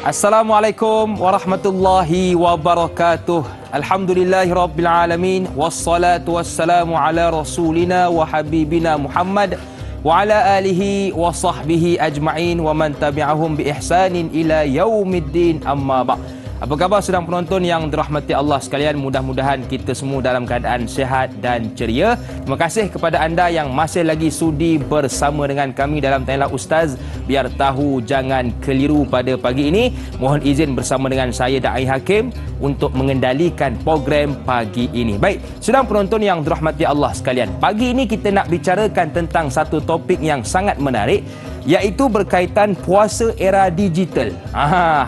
Assalamualaikum warahmatullahi wabarakatuh. Alhamdulillahirabbil alamin wassalatu wassalamu ala rasulina wa habibina Muhammad wa ala alihi wa sahbihi ajma'in wa man tabi'ahum bi ihsanin ila yaumiddin, amma ba'. Apa khabar sedang penonton yang dirahmati Allah sekalian? Mudah-mudahan kita semua dalam keadaan sihat dan ceria. Terima kasih kepada anda yang masih lagi sudi bersama dengan kami dalam Tanyalah Ustaz. Biar tahu jangan keliru pada pagi ini. Mohon izin bersama dengan saya Da'i Hakim untuk mengendalikan program pagi ini. Baik, sedang penonton yang dirahmati Allah sekalian. Pagi ini kita nak bicarakan tentang satu topik yang sangat menarik, iaitu berkaitan puasa era digital.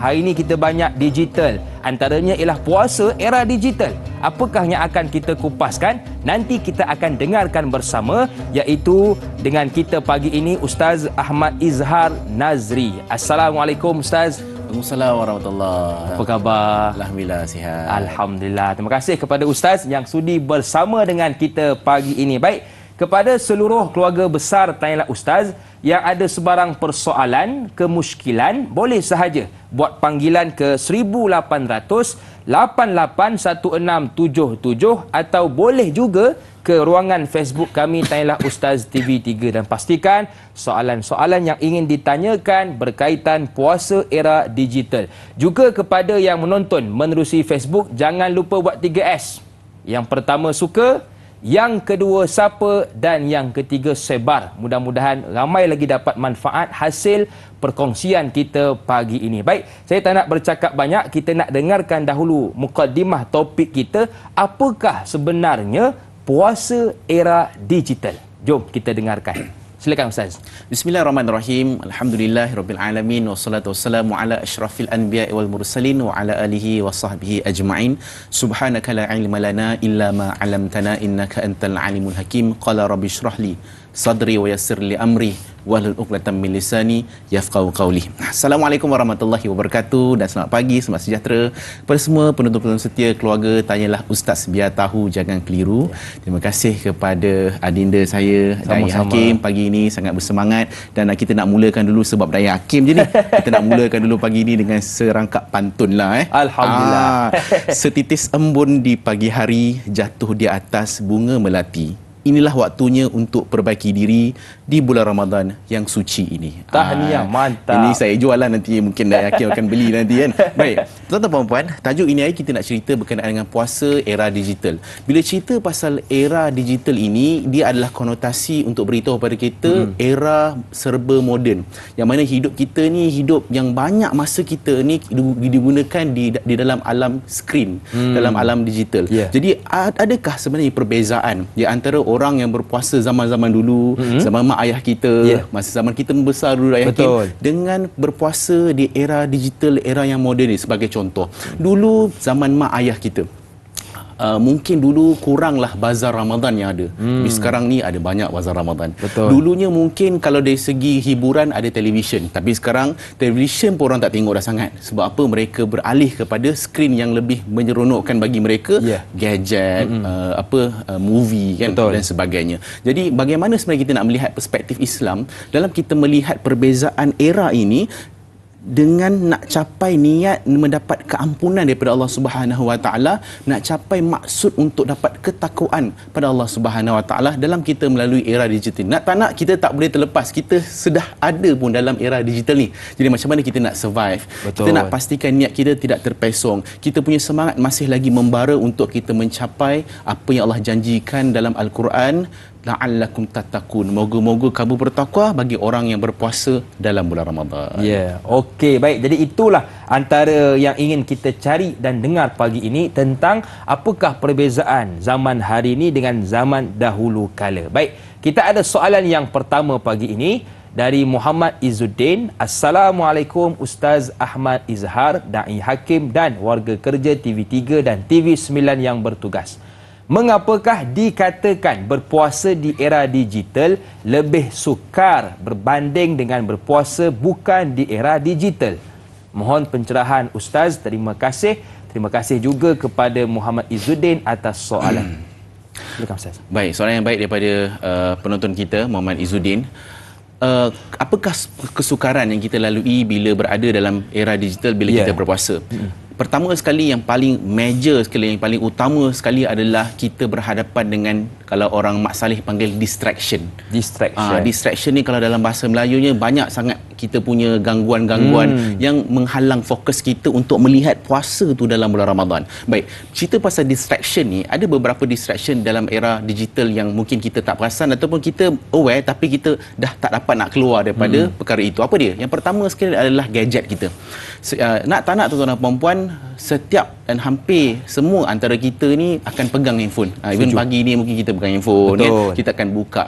Hari ini kita banyak digital. Antaranya ialah puasa era digital. Apakah yang akan kita kupaskan? Nanti kita akan dengarkan bersama, iaitu dengan kita pagi ini Ustaz Ahmad Izhar Nazri. Assalamualaikum Ustaz. Waalaikumsalam warahmatullahi. Apa khabar? Alhamdulillah sihat. Alhamdulillah. Terima kasih kepada Ustaz yang sudi bersama dengan kita pagi ini. Baik, kepada seluruh keluarga besar Tanyalah Ustaz yang ada sebarang persoalan, kemusykilan, boleh sahaja buat panggilan ke 1800 881677 atau boleh juga ke ruangan Facebook kami Tanyalah Ustaz TV3, dan pastikan soalan-soalan yang ingin ditanyakan berkaitan puasa era digital. Juga kepada yang menonton menerusi Facebook, jangan lupa buat 3S. Yang pertama suka, yang kedua sapa, dan yang ketiga sebar. Mudah-mudahan ramai lagi dapat manfaat hasil perkongsian kita pagi ini. Baik, saya tak nak bercakap banyak, kita nak dengarkan dahulu mukadimah topik kita. Apakah sebenarnya puasa era digital? Jom kita dengarkan. Silakan Ustaz. Bismillahirrahmanirrahim. Alhamdulillahirabbil alamin wassalatu wassalamu ala asyrafil anbiya'i wal mursalin wa ala alihi wa sahbihi ajma'in. Subhanaka la ilma lana illa ma 'allamtana innaka antal alimul hakim. Qala rabbi shrah li sadri wa yassir li amri wahlul 'uqdatam min lisani yafqahu qawli. Assalamualaikum warahmatullahi wabarakatuh, dan selamat pagi, selamat sejahtera kepada semua penonton-penonton setia keluarga Tanyalah Ustaz, biar tahu jangan keliru. Terima kasih kepada adinda saya Da'i Hakim pagi ini, sangat bersemangat, dan kita nak mulakan dulu sebab Da'i Hakim je ni. Kita nak mulakan dulu pagi ini dengan serangkap pantun lah. Alhamdulillah. Setitis embun di pagi hari jatuh di atas bunga melati. Inilah waktunya untuk perbaiki diri di bulan Ramadan yang suci ini. Tahniah, mantap. Ini saya jualan nanti, mungkin Da'i Hakim akan beli nanti kan. Baik, tuan-tuan puan, tajuk ini hari kita nak cerita berkenaan dengan puasa era digital. Bila cerita pasal era digital ini, dia adalah konotasi untuk beritahu kepada kita era serba moden. Yang mana hidup kita ni, hidup yang banyak masa kita ni digunakan di dalam alam skrin, dalam alam digital. Jadi adakah sebenarnya perbezaan di antara orang yang berpuasa zaman-zaman dulu, zaman mak ayah kita, masa zaman kita membesar dulu ayah kita, dengan berpuasa di era digital, era yang moden ni. Sebagai contoh, dulu zaman mak ayah kita, mungkin dulu kuranglah bazar Ramadan yang ada. Tapi sekarang ni ada banyak bazar Ramadan. Dulunya mungkin kalau dari segi hiburan ada televisyen, tapi sekarang televisyen pun orang tak tengok dah sangat. Sebab apa? Mereka beralih kepada skrin yang lebih menyeronokkan bagi mereka, gadget, movie kan, dan sebagainya. Jadi bagaimana sebenarnya kita nak melihat perspektif Islam dalam kita melihat perbezaan era ini dengan nak capai niat mendapat keampunan daripada Allah Subhanahu Wa Taala, nak capai maksud untuk dapat ketakwaan pada Allah Subhanahu Wa Taala dalam kita melalui era digital. Nak tak nak, kita tak boleh terlepas. Kita sudah ada pun dalam era digital ni. Jadi macam mana kita nak survive? Kita nak pastikan niat kita tidak terpesong. Kita punya semangat masih lagi membara untuk kita mencapai apa yang Allah janjikan dalam Al-Quran. La'allakum tattaqun. Moga-moga kamu bertakwa bagi orang yang berpuasa dalam bulan Ramadan. Okey, baik. Jadi itulah antara yang ingin kita cari dan dengar pagi ini, tentang apakah perbezaan zaman hari ini dengan zaman dahulu kala. Baik, kita ada soalan yang pertama pagi ini dari Muhammad Izzuddin. Assalamualaikum Ustaz Ahmad Izhar, Da'i Hakim dan warga kerja TV3 dan TV9 yang bertugas. Mengapakah dikatakan berpuasa di era digital lebih sukar berbanding dengan berpuasa bukan di era digital? Mohon pencerahan Ustaz. Terima kasih. Terima kasih juga kepada Muhammad Izzuddin atas soalan. Silakan Ustaz. Baik, soalan yang baik daripada penonton kita Muhammad Izzuddin. apakah kesukaran yang kita lalui bila berada dalam era digital bila kita berpuasa? Pertama sekali, yang paling major sekali, yang paling utama sekali adalah kita berhadapan dengan, kalau orang Mak Saleh panggil distraction. Distraction ni kalau dalam bahasa Melayunya banyak sangat kita punya gangguan-gangguan yang menghalang fokus kita untuk melihat puasa tu dalam bulan Ramadan. Baik, cerita pasal distraction ni, ada beberapa distraction dalam era digital yang mungkin kita tak perasan ataupun kita aware tapi kita dah tak dapat nak keluar daripada perkara itu. Apa dia? Yang pertama sekali adalah gadget kita. Nak tak nak tuan-tuan dan puan-puan, setiap dan hampir semua antara kita ni akan pegang handphone. Even pagi ni mungkin kita pegang handphone kan? Kita akan buka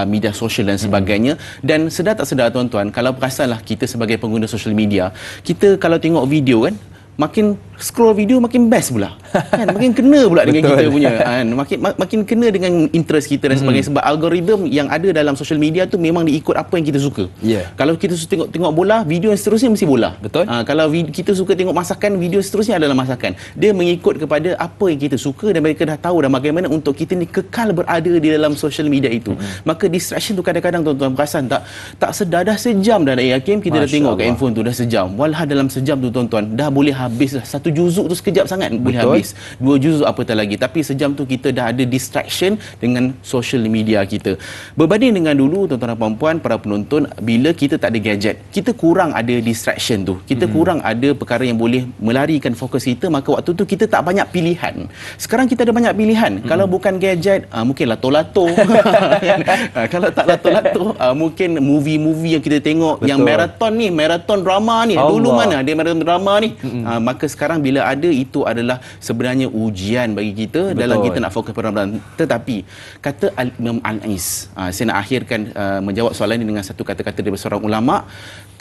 media sosial dan sebagainya. Dan sedar tak sedar tuan-tuan, kalau perasanlah kita sebagai pengguna social media, kita kalau tengok video kan, makin scroll video makin best pula kan, makin kena pula dengan kita punya kan, makin kena dengan interest kita dan sebagainya, sebab algoritma yang ada dalam social media tu memang diikut apa yang kita suka. Kalau kita suka tengok bola, video yang seterusnya mesti bola. Kalau kita suka tengok masakan, video seterusnya adalah masakan. Dia mengikut kepada apa yang kita suka dan mereka dah tahu dah bagaimana untuk kita ni kekal berada di dalam social media itu. Maka distraction tu kadang-kadang tuan-tuan perasan tak sedar dah sejam dah Hakim kita dah tengok kat handphone tu dah sejam. Walah dalam sejam tu tuan-tuan dah boleh habis dah. Satu juzuk tu sekejap sangat boleh habis. 2 juzuk apatah lagi. Tapi sejam tu kita dah ada distraction dengan social media kita. Berbanding dengan dulu tuan-tuan dan puan-puan, para penonton, bila kita tak ada gadget, kita kurang ada distraction tu. Kita kurang ada perkara yang boleh melarikan fokus kita, maka waktu tu kita tak banyak pilihan. Sekarang kita ada banyak pilihan. Kalau bukan gadget, mungkin lato-lato. Kalau tak lato-lato, mungkin movie-movie yang kita tengok yang marathon drama ni. Dulu mana dia marathon drama ni? Maka sekarang bila ada, itu adalah sebenarnya ujian bagi kita dalam kita nak fokus pada Ramadan. Tetapi kata Imam Al-Ais, saya nak akhirkan menjawab soalan ini dengan satu kata-kata dari seorang ulama,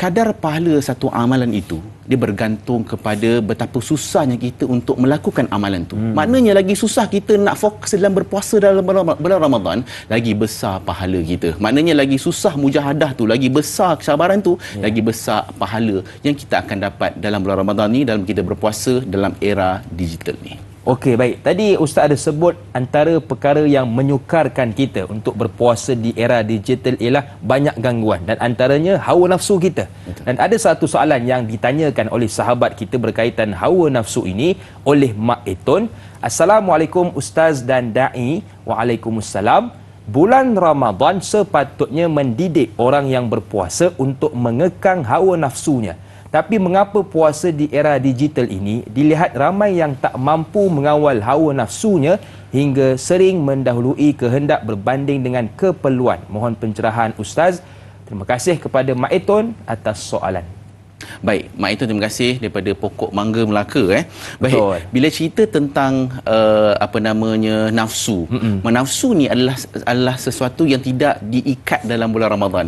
kadar pahala satu amalan itu dia bergantung kepada betapa susahnya kita untuk melakukan amalan tu. Maknanya lagi susah kita nak fokus dalam berpuasa dalam bulan Ramadan, lagi besar pahala kita. Maknanya lagi susah mujahadah tu, lagi besar kesabaran tu, lagi besar pahala yang kita akan dapat dalam bulan Ramadan ni, dalam kita berpuasa dalam era digital ni. Okey, baik. Tadi Ustaz ada sebut antara perkara yang menyukarkan kita untuk berpuasa di era digital ialah banyak gangguan dan antaranya hawa nafsu kita. Dan ada satu soalan yang ditanyakan oleh sahabat kita berkaitan hawa nafsu ini oleh Mak Eton. Assalamualaikum Ustaz dan Da'i. Waalaikumsalam. Bulan Ramadan sepatutnya mendidik orang yang berpuasa untuk mengekang hawa nafsunya. Tapi mengapa puasa di era digital ini dilihat ramai yang tak mampu mengawal hawa nafsunya hingga sering mendahului kehendak berbanding dengan keperluan? Mohon pencerahan Ustaz. Terima kasih kepada Mak Eton atas soalan. Baik, Mak Eton, terima kasih daripada Pokok Mangga Melaka. Baik, bila cerita tentang nafsu, nafsu ni adalah sesuatu yang tidak diikat dalam bulan Ramadan.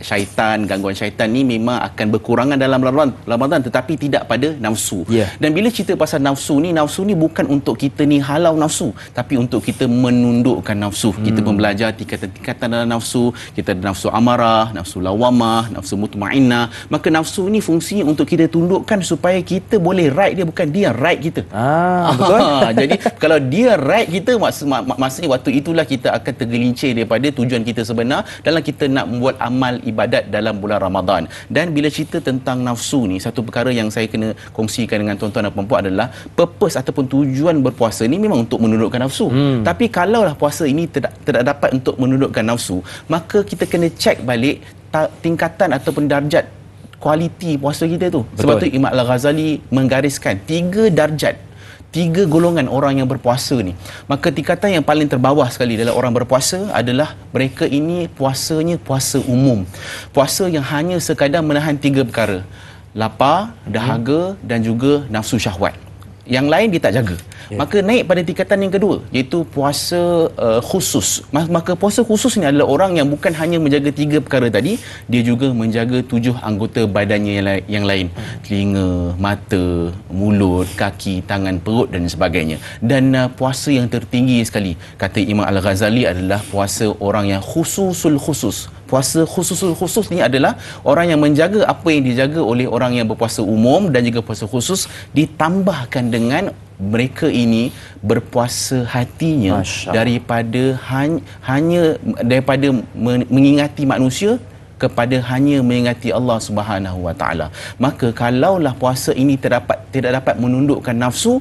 Syaitan, gangguan syaitan ni memang akan berkurangan dalam Ramadan tetapi tidak pada nafsu. Dan bila cerita pasal nafsu ni bukan untuk kita ni halau nafsu, tapi untuk kita menundukkan nafsu. Kita belajar tingkatan-tingkatan dalam nafsu. Kita ada nafsu amarah, nafsu lawamah, nafsu mutmainnah. Maka nafsu ni fungsinya untuk kita tundukkan supaya kita boleh right dia, bukan dia right kita. Betul. Jadi kalau dia right kita, maksudnya waktu itulah kita akan tergelincir daripada tujuan kita sebenar dalam kita nak membuat amal ibadat dalam bulan Ramadan. Dan bila cerita tentang nafsu ni, satu perkara yang saya kena kongsikan dengan tuan-tuan dan puan-puan adalah purpose ataupun tujuan berpuasa ni memang untuk menundukkan nafsu. Tapi kalaulah puasa ini tidak dapat untuk menundukkan nafsu, maka kita kena cek balik tingkatan ataupun darjat kualiti puasa kita tu. Sebab tu Imam Al-Ghazali menggariskan 3 darjat, 3 golongan orang yang berpuasa ni. Maka tingkatan yang paling terbawah sekali dalam orang berpuasa adalah mereka ini puasanya puasa umum. Puasa yang hanya sekadar menahan 3 perkara: lapar, dahaga dan juga nafsu syahwat. Yang lain dia tak jaga. Maka naik pada tingkatan yang kedua, iaitu puasa khusus. Maka puasa khusus ni adalah orang yang bukan hanya menjaga 3 perkara tadi, dia juga menjaga 7 anggota badannya yang lain. Telinga, mata, mulut, kaki, tangan, perut dan sebagainya. Dan puasa yang tertinggi sekali, kata Imam Al-Ghazali, adalah puasa orang yang khususul khusus. Puasa khususul khusus ni adalah orang yang menjaga apa yang dijaga oleh orang yang berpuasa umum dan juga puasa khusus, ditambahkan dengan mereka ini berpuasa hatinya daripada hanya daripada mengingati manusia kepada hanya mengingati Allah Subhanahu Wa Taala. Maka kalaulah puasa ini tidak dapat menundukkan nafsu,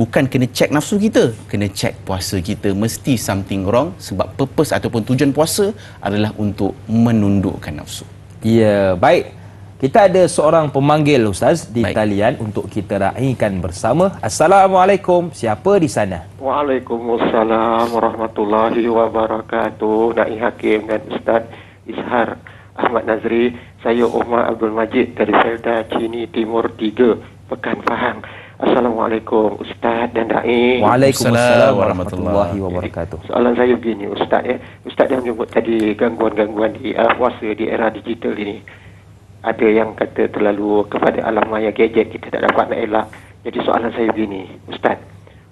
bukan kena cek nafsu kita, kena cek puasa kita. Mesti something wrong, sebab purpose ataupun tujuan puasa adalah untuk menundukkan nafsu. Ya, baik. Kita ada seorang pemanggil Ustaz di Baik. talian untuk kita raikan bersama. Assalamualaikum. Siapa di sana? Waalaikumsalam warahmatullahi wabarakatuh. Na'i Hakim dan Ustaz Izhar Ahmad Nazri. Saya Umar Abdul Majid dari Felda Cini Timur 3, Pekan Pahang. Assalamualaikum Ustaz dan Na'i. Waalaikumsalam warahmatullahi wabarakatuh. Soalan saya begini Ustaz ya. Ustaz dah menyebut tadi gangguan-gangguan di puasa di era digital ini. Ada yang kata terlalu kepada alam maya gadget, kita tak dapat nak elak. Jadi soalan saya begini, Ustaz,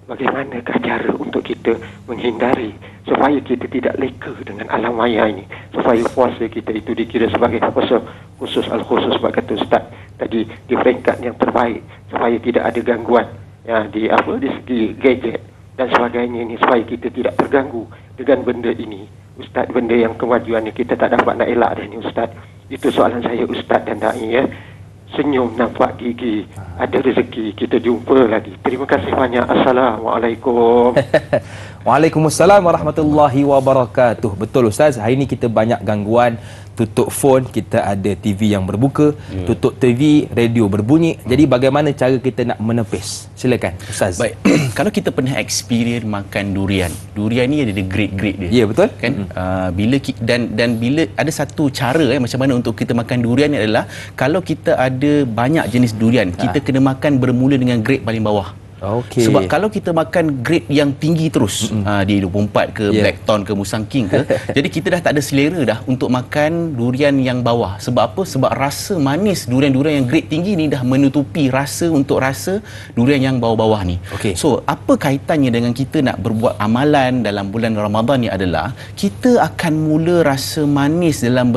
bagaimanakah cara untuk kita menghindari supaya kita tidak leka dengan alam maya ini, supaya puasa kita itu dikira sebagai puasa khusus al-khusus, sebab kata Ustaz tadi, di peringkat yang terbaik, supaya tidak ada gangguan ya, di segi gadget dan sebagainya ini, supaya kita tidak terganggu dengan benda ini. Ustaz, benda yang kemajuan ni kita tak dapat nak elak dah ni Ustaz. Itu soalan saya Ustaz dan Da'i ya. Senyum nampak gigi, ada rezeki, kita jumpa lagi. Terima kasih banyak. Assalamualaikum. Waalaikumsalam warahmatullahi wabarakatuh. Betul Ustaz, hari ini kita banyak gangguan. Tutup phone, kita ada TV yang berbuka, tutup TV, radio berbunyi. Jadi bagaimana cara kita nak menepis? Silakan Ustaz. Baik, kalau kita pernah experience makan durian, durian ni ada grade-grade dia. Ya, betul. Kan? Dan bila ada satu cara macam mana untuk kita makan durian ni adalah, kalau kita ada banyak jenis durian, kita kena makan bermula dengan grade paling bawah. Okey. Sebab kalau kita makan grade yang tinggi terus, di 24 ke Blackthorn ke Musang King ke, jadi kita dah tak ada selera dah untuk makan durian yang bawah. Sebab apa? Sebab rasa manis durian-durian yang grade tinggi ni dah menutupi rasa durian yang bawah-bawah ni. Okey. So, apa kaitannya dengan kita nak berbuat amalan dalam bulan Ramadan ni adalah, kita akan mula rasa manis dalam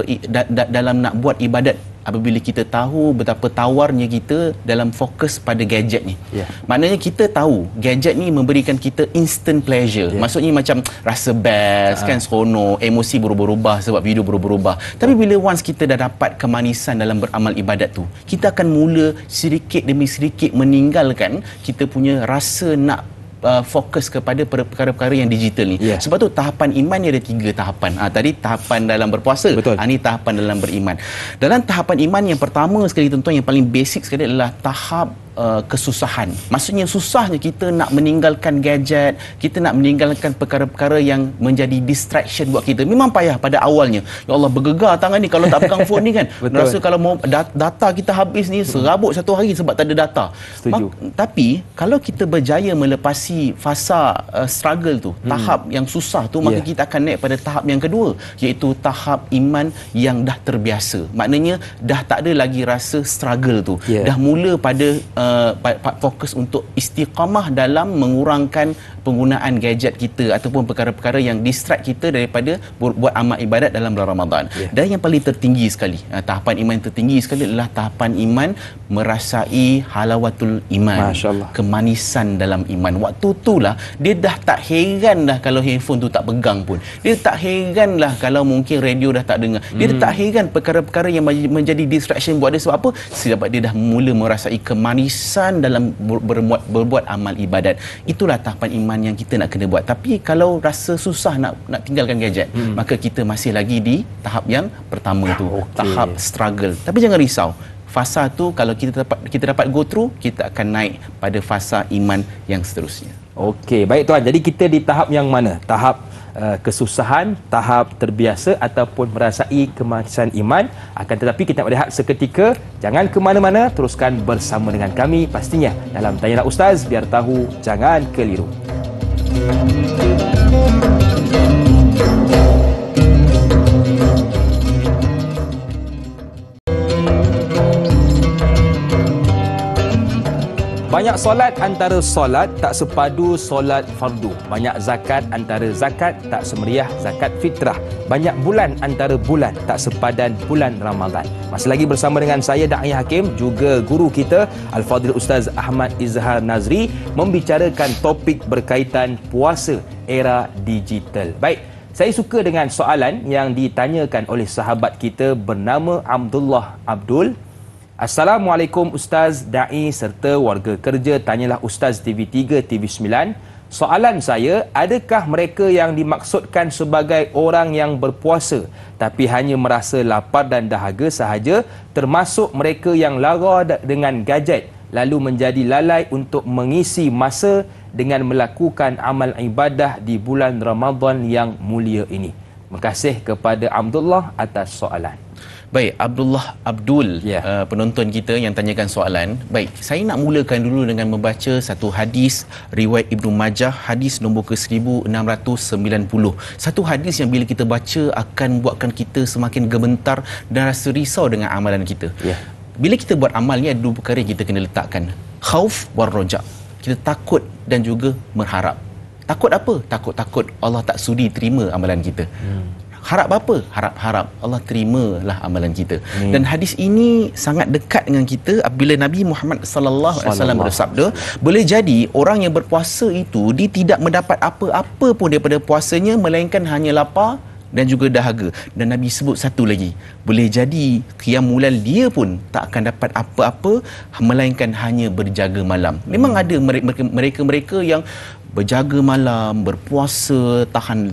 nak buat ibadat apabila kita tahu betapa tawarnya kita dalam fokus pada gadget ni. Maknanya kita tahu gadget ni memberikan kita instant pleasure. Maksudnya macam rasa best, kan, seronok, emosi berubah-ubah sebab video berubah-ubah. Tapi bila once kita dah dapat kemanisan dalam beramal ibadat tu, kita akan mula sedikit demi sedikit meninggalkan kita punya rasa nak fokus kepada perkara-perkara yang digital ni. Sebab tu tahapan iman ni ada 3 tahapan. Tadi tahapan dalam berpuasa. Betul. Ini tahapan dalam beriman. Dalam tahapan iman yang pertama sekali tuan-tuan, yang paling basic sekali adalah tahap kesusahan. Maksudnya susahnya kita nak meninggalkan gadget, kita nak meninggalkan perkara-perkara yang menjadi distraction buat kita. Memang payah pada awalnya. Ya Allah, bergegar tangan ni kalau tak pegang phone ni kan. Rasa kalau mau data kita habis ni serabut satu hari sebab tak ada data. Tapi kalau kita berjaya melepasi fasa struggle tu, tahap yang susah tu, maka kita akan naik pada tahap yang kedua, iaitu tahap iman yang dah terbiasa. Maknanya dah tak ada lagi rasa struggle tu. Dah mula pada fokus untuk istiqamah dalam mengurangkan penggunaan gadget kita ataupun perkara-perkara yang distract kita daripada buat amal ibadat dalam bulan Ramadan. Dan yang paling tertinggi sekali, tahapan iman yang tertinggi sekali adalah tahapan iman merasai halawatul iman, kemanisan dalam iman. Waktu itulah dia dah tak heran dah kalau handphone tu tak pegang pun. Dia tak heran lah kalau mungkin radio dah tak dengar. Dia tak heran perkara-perkara yang menjadi distraction buat dia. Sebab apa? Sebab dia dah mula merasai kemanisan dalam berbuat amal ibadat. Itulah tahapan iman yang kita nak kena buat. Tapi kalau rasa susah nak tinggalkan gadget, maka kita masih lagi di tahap yang pertama tu, tahap struggle. Tapi jangan risau. Fasa tu kalau kita dapat go through, kita akan naik pada fasa iman yang seterusnya. Okey, baik tuan. Jadi kita di tahap yang mana? Tahap kesusahan, tahap terbiasa ataupun merasai kemanisan iman. Akan tetapi kita nak berehat seketika. Jangan ke mana-mana, teruskan bersama dengan kami pastinya dalam Tanyalah Ustaz, biar tahu jangan keliru. Banyak solat antara solat tak sepadu solat fardu. Banyak zakat antara zakat tak semeriah zakat fitrah. Banyak bulan antara bulan tak sepadan bulan Ramadan. Masih lagi bersama dengan saya Da'i Hakim, juga guru kita Al-Fadhil Ustaz Ahmad Izhar Nazri, membicarakan topik berkaitan puasa era digital. Baik, Saya suka dengan soalan yang ditanyakan oleh sahabat kita bernama Abdullah Abdul. Assalamualaikum Ustaz, Da'i serta warga kerja. Tanyalah Ustaz TV3, TV9. Soalan saya, adakah mereka yang dimaksudkan sebagai orang yang berpuasa tapi hanya merasa lapar dan dahaga sahaja, termasuk mereka yang lara dengan gadget lalu menjadi lalai untuk mengisi masa dengan melakukan amal ibadah di bulan Ramadan yang mulia ini? Terima kasih kepada Abdullah atas soalan. Baik, Abdullah Abdul, penonton kita yang tanyakan soalan. Baik, saya nak mulakan dulu dengan membaca satu hadis riwayat Ibnu Majah, hadis nombor ke-1690. Satu hadis yang bila kita baca akan buatkan kita semakin gemetar dan rasa risau dengan amalan kita. Bila kita buat amal ni, ada dua perkara yang kita kena letakkan. Khauf war roja. Kita takut dan juga berharap. Takut apa? Takut Allah tak sudi terima amalan kita. Harap apa? Harap Allah terimalah amalan kita. Dan hadis ini sangat dekat dengan kita apabila Nabi Muhammad sallallahu alaihi wasallam bersabda, boleh jadi orang yang berpuasa itu dia tidak mendapat apa-apa pun daripada puasanya melainkan hanya lapar dan juga dahaga. Dan Nabi sebut satu lagi, boleh jadi qiyamul lail dia pun tak akan dapat apa-apa melainkan hanya berjaga malam. Memang ada mereka yang berjaga malam, berpuasa, tahan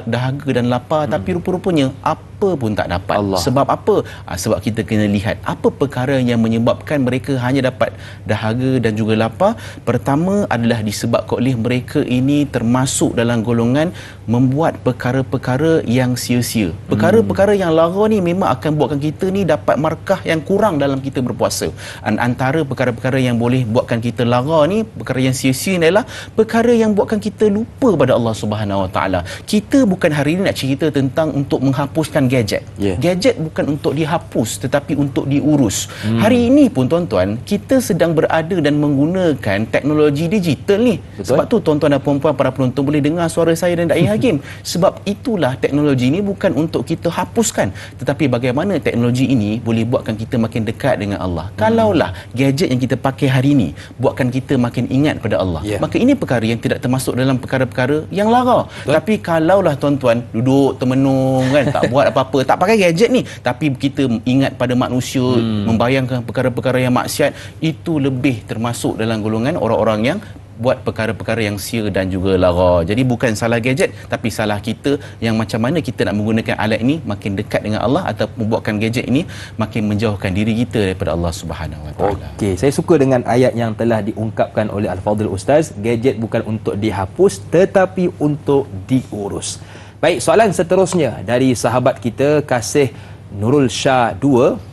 dahaga dan lapar, tapi rupa-rupanya apa pun tak dapat. Sebab apa? Sebab kita kena lihat apa perkara yang menyebabkan mereka hanya dapat dahaga dan juga lapar. Pertama adalah disebabkan oleh mereka ini termasuk dalam golongan membuat perkara-perkara yang sia-sia. Perkara-perkara yang lara ni memang akan buatkan kita ni dapat markah yang kurang dalam kita berpuasa. Antara perkara-perkara yang boleh buatkan kita lara ni, perkara yang sia-sia ni adalah perkara yang buatkan kita lupa pada Allah Subhanahu Wa Taala. Kita bukan hari ini nak cerita tentang untuk menghapuskan gadget. Gadget bukan untuk dihapus tetapi untuk diurus. Hari ini pun tuan-tuan, kita sedang berada dan menggunakan teknologi digital ni. Sebab tu tuan-tuan dan puan-puan, para penonton boleh dengar suara saya dan Da'i Hakim. Sebab itulah teknologi ini bukan untuk kita hapuskan, tetapi bagaimana teknologi ini boleh buatkan kita makin dekat dengan Allah. Kalaulah gadget yang kita pakai hari ini buatkan kita makin ingat pada Allah, maka ini perkara yang tidak termasuk dalam perkara-perkara yang lara. Tapi kalaulah tuan-tuan duduk termenung kan, tak buat apa-apa, tak pakai gadget ni, tapi kita ingat pada manusia, membayangkan perkara-perkara yang maksiat, itu lebih termasuk dalam golongan orang-orang yang buat perkara-perkara yang sia dan juga lara. Jadi bukan salah gadget, tapi salah kita yang macam mana kita nak menggunakan alat ini makin dekat dengan Allah atau membuatkan gadget ini makin menjauhkan diri kita daripada Allah Subhanahu Wa Taala. Okey, saya suka dengan ayat yang telah diungkapkan oleh Al-Fadhil Ustaz. Gadget bukan untuk dihapus tetapi untuk diurus. Baik, soalan seterusnya dari sahabat kita Kasih Nurul Shah 2.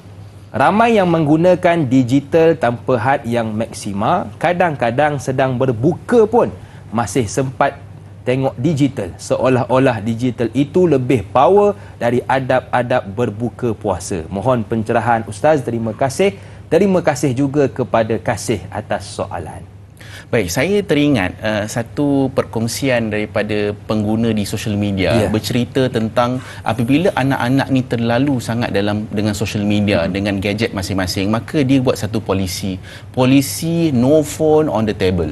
Ramai yang menggunakan digital tanpa had yang maksima, kadang-kadang sedang berbuka pun masih sempat tengok digital, seolah-olah digital itu lebih power dari adab-adab berbuka puasa. Mohon pencerahan Ustaz. Terima kasih. Terima kasih juga kepada Kasih atas soalan. Baik, saya teringat satu perkongsian daripada pengguna di social media bercerita tentang apabila anak-anak ni terlalu sangat dengan social media, dengan gadget masing-masing, maka dia buat satu polisi no phone on the table.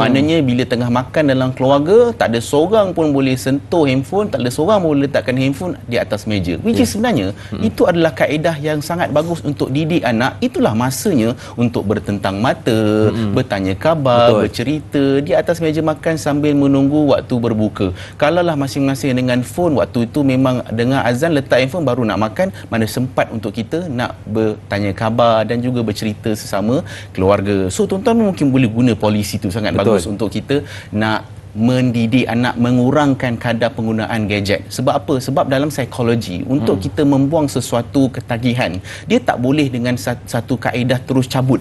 Maknanya bila tengah makan dalam keluarga, tak ada seorang pun boleh sentuh handphone, tak ada seorang pun boleh letakkan handphone di atas meja. Which is sebenarnya itu adalah kaedah yang sangat bagus untuk didik anak. Itulah masanya untuk bertentang mata, bertanya khabar, bercerita di atas meja makan sambil menunggu waktu berbuka. Kalaulah masing-masing dengan phone, waktu itu memang dengar azan letak handphone baru nak makan, mana sempat untuk kita nak bertanya khabar dan juga bercerita sesama keluarga. So tuan-tuan mungkin boleh guna polisi itu sangat bagus untuk kita nak mendidik anak mengurangkan kadar penggunaan gadget. Sebab apa? Sebab dalam psikologi, untuk kita membuang sesuatu ketagihan, dia tak boleh dengan satu kaedah terus cabut.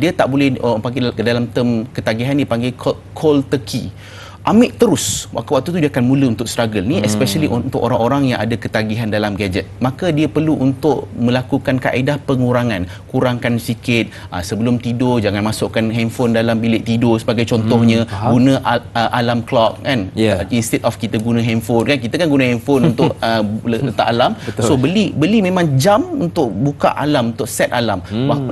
Dia tak boleh, panggil dalam term ketagihan ni panggil cold turkey. Ambil terus, waktu tu dia akan mula untuk struggle ni, especially untuk orang-orang yang ada ketagihan dalam gadget. Maka dia perlu untuk melakukan kaedah pengurangan. Kurangkan sikit, sebelum tidur jangan masukkan handphone dalam bilik tidur sebagai contohnya. Guna alarm clock kan, instead of kita guna handphone kan, kita kan guna handphone untuk letak alarm. So beli memang jam untuk buka alarm, untuk set alarm,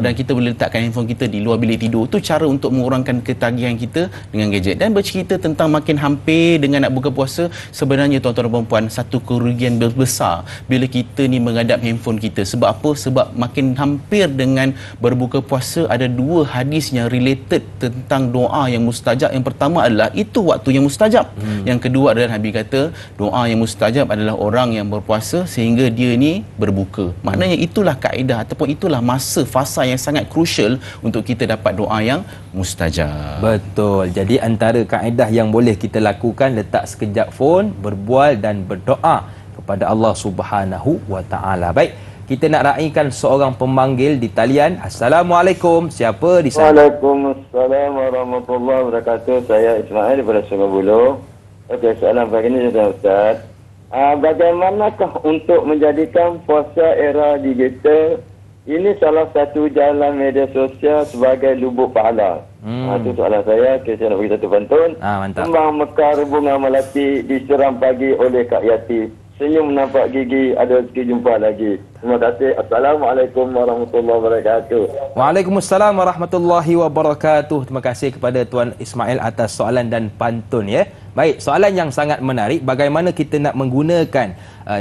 dan kita boleh letakkan handphone kita di luar bilik tidur. Tu cara untuk mengurangkan ketagihan kita dengan gadget. Dan bercerita tentang makin hampir dengan nak buka puasa, sebenarnya tuan-tuan dan puan-puan, satu kerugian besar bila kita ni menghadap handphone kita. Sebab apa? Sebab makin hampir dengan berbuka puasa, ada dua hadis yang related tentang doa yang mustajab. Yang pertama adalah itu waktu yang mustajab. Yang kedua adalah Nabi kata doa yang mustajab adalah orang yang berpuasa sehingga dia ni berbuka. Maknanya itulah kaedah ataupun itulah fasa yang sangat crucial untuk kita dapat doa yang mustajab. Betul. Jadi antara kaedah yang boleh kita lakukan, letak sekejap phone, berbual dan berdoa kepada Allah Subhanahu wa taala. Baik, kita nak raikan seorang pemanggil di talian. Assalamualaikum. Siapa di sana? Waalaikumsalam warahmatullahi wabarakatuh. Saya Ismail daripada Sungai Buloh. Okey, soalan pagi ini Ustaz. Bagaimanakah untuk menjadikan puasa era digital ini salah satu jalan media sosial sebagai lubuk pahala? Itu soalan saya. Okay, saya nak bagi satu pantun. Mantap. Kembang mekar bunga melati disiram pagi oleh Kak Yati. Senyum nampak gigi, ada rezeki jumpa lagi. Terima kasih. Assalamualaikum warahmatullahi wabarakatuh. Waalaikumsalam warahmatullahi wabarakatuh. Terima kasih kepada Tuan Ismail atas soalan dan pantun ya. Baik, soalan yang sangat menarik. Bagaimana kita nak menggunakan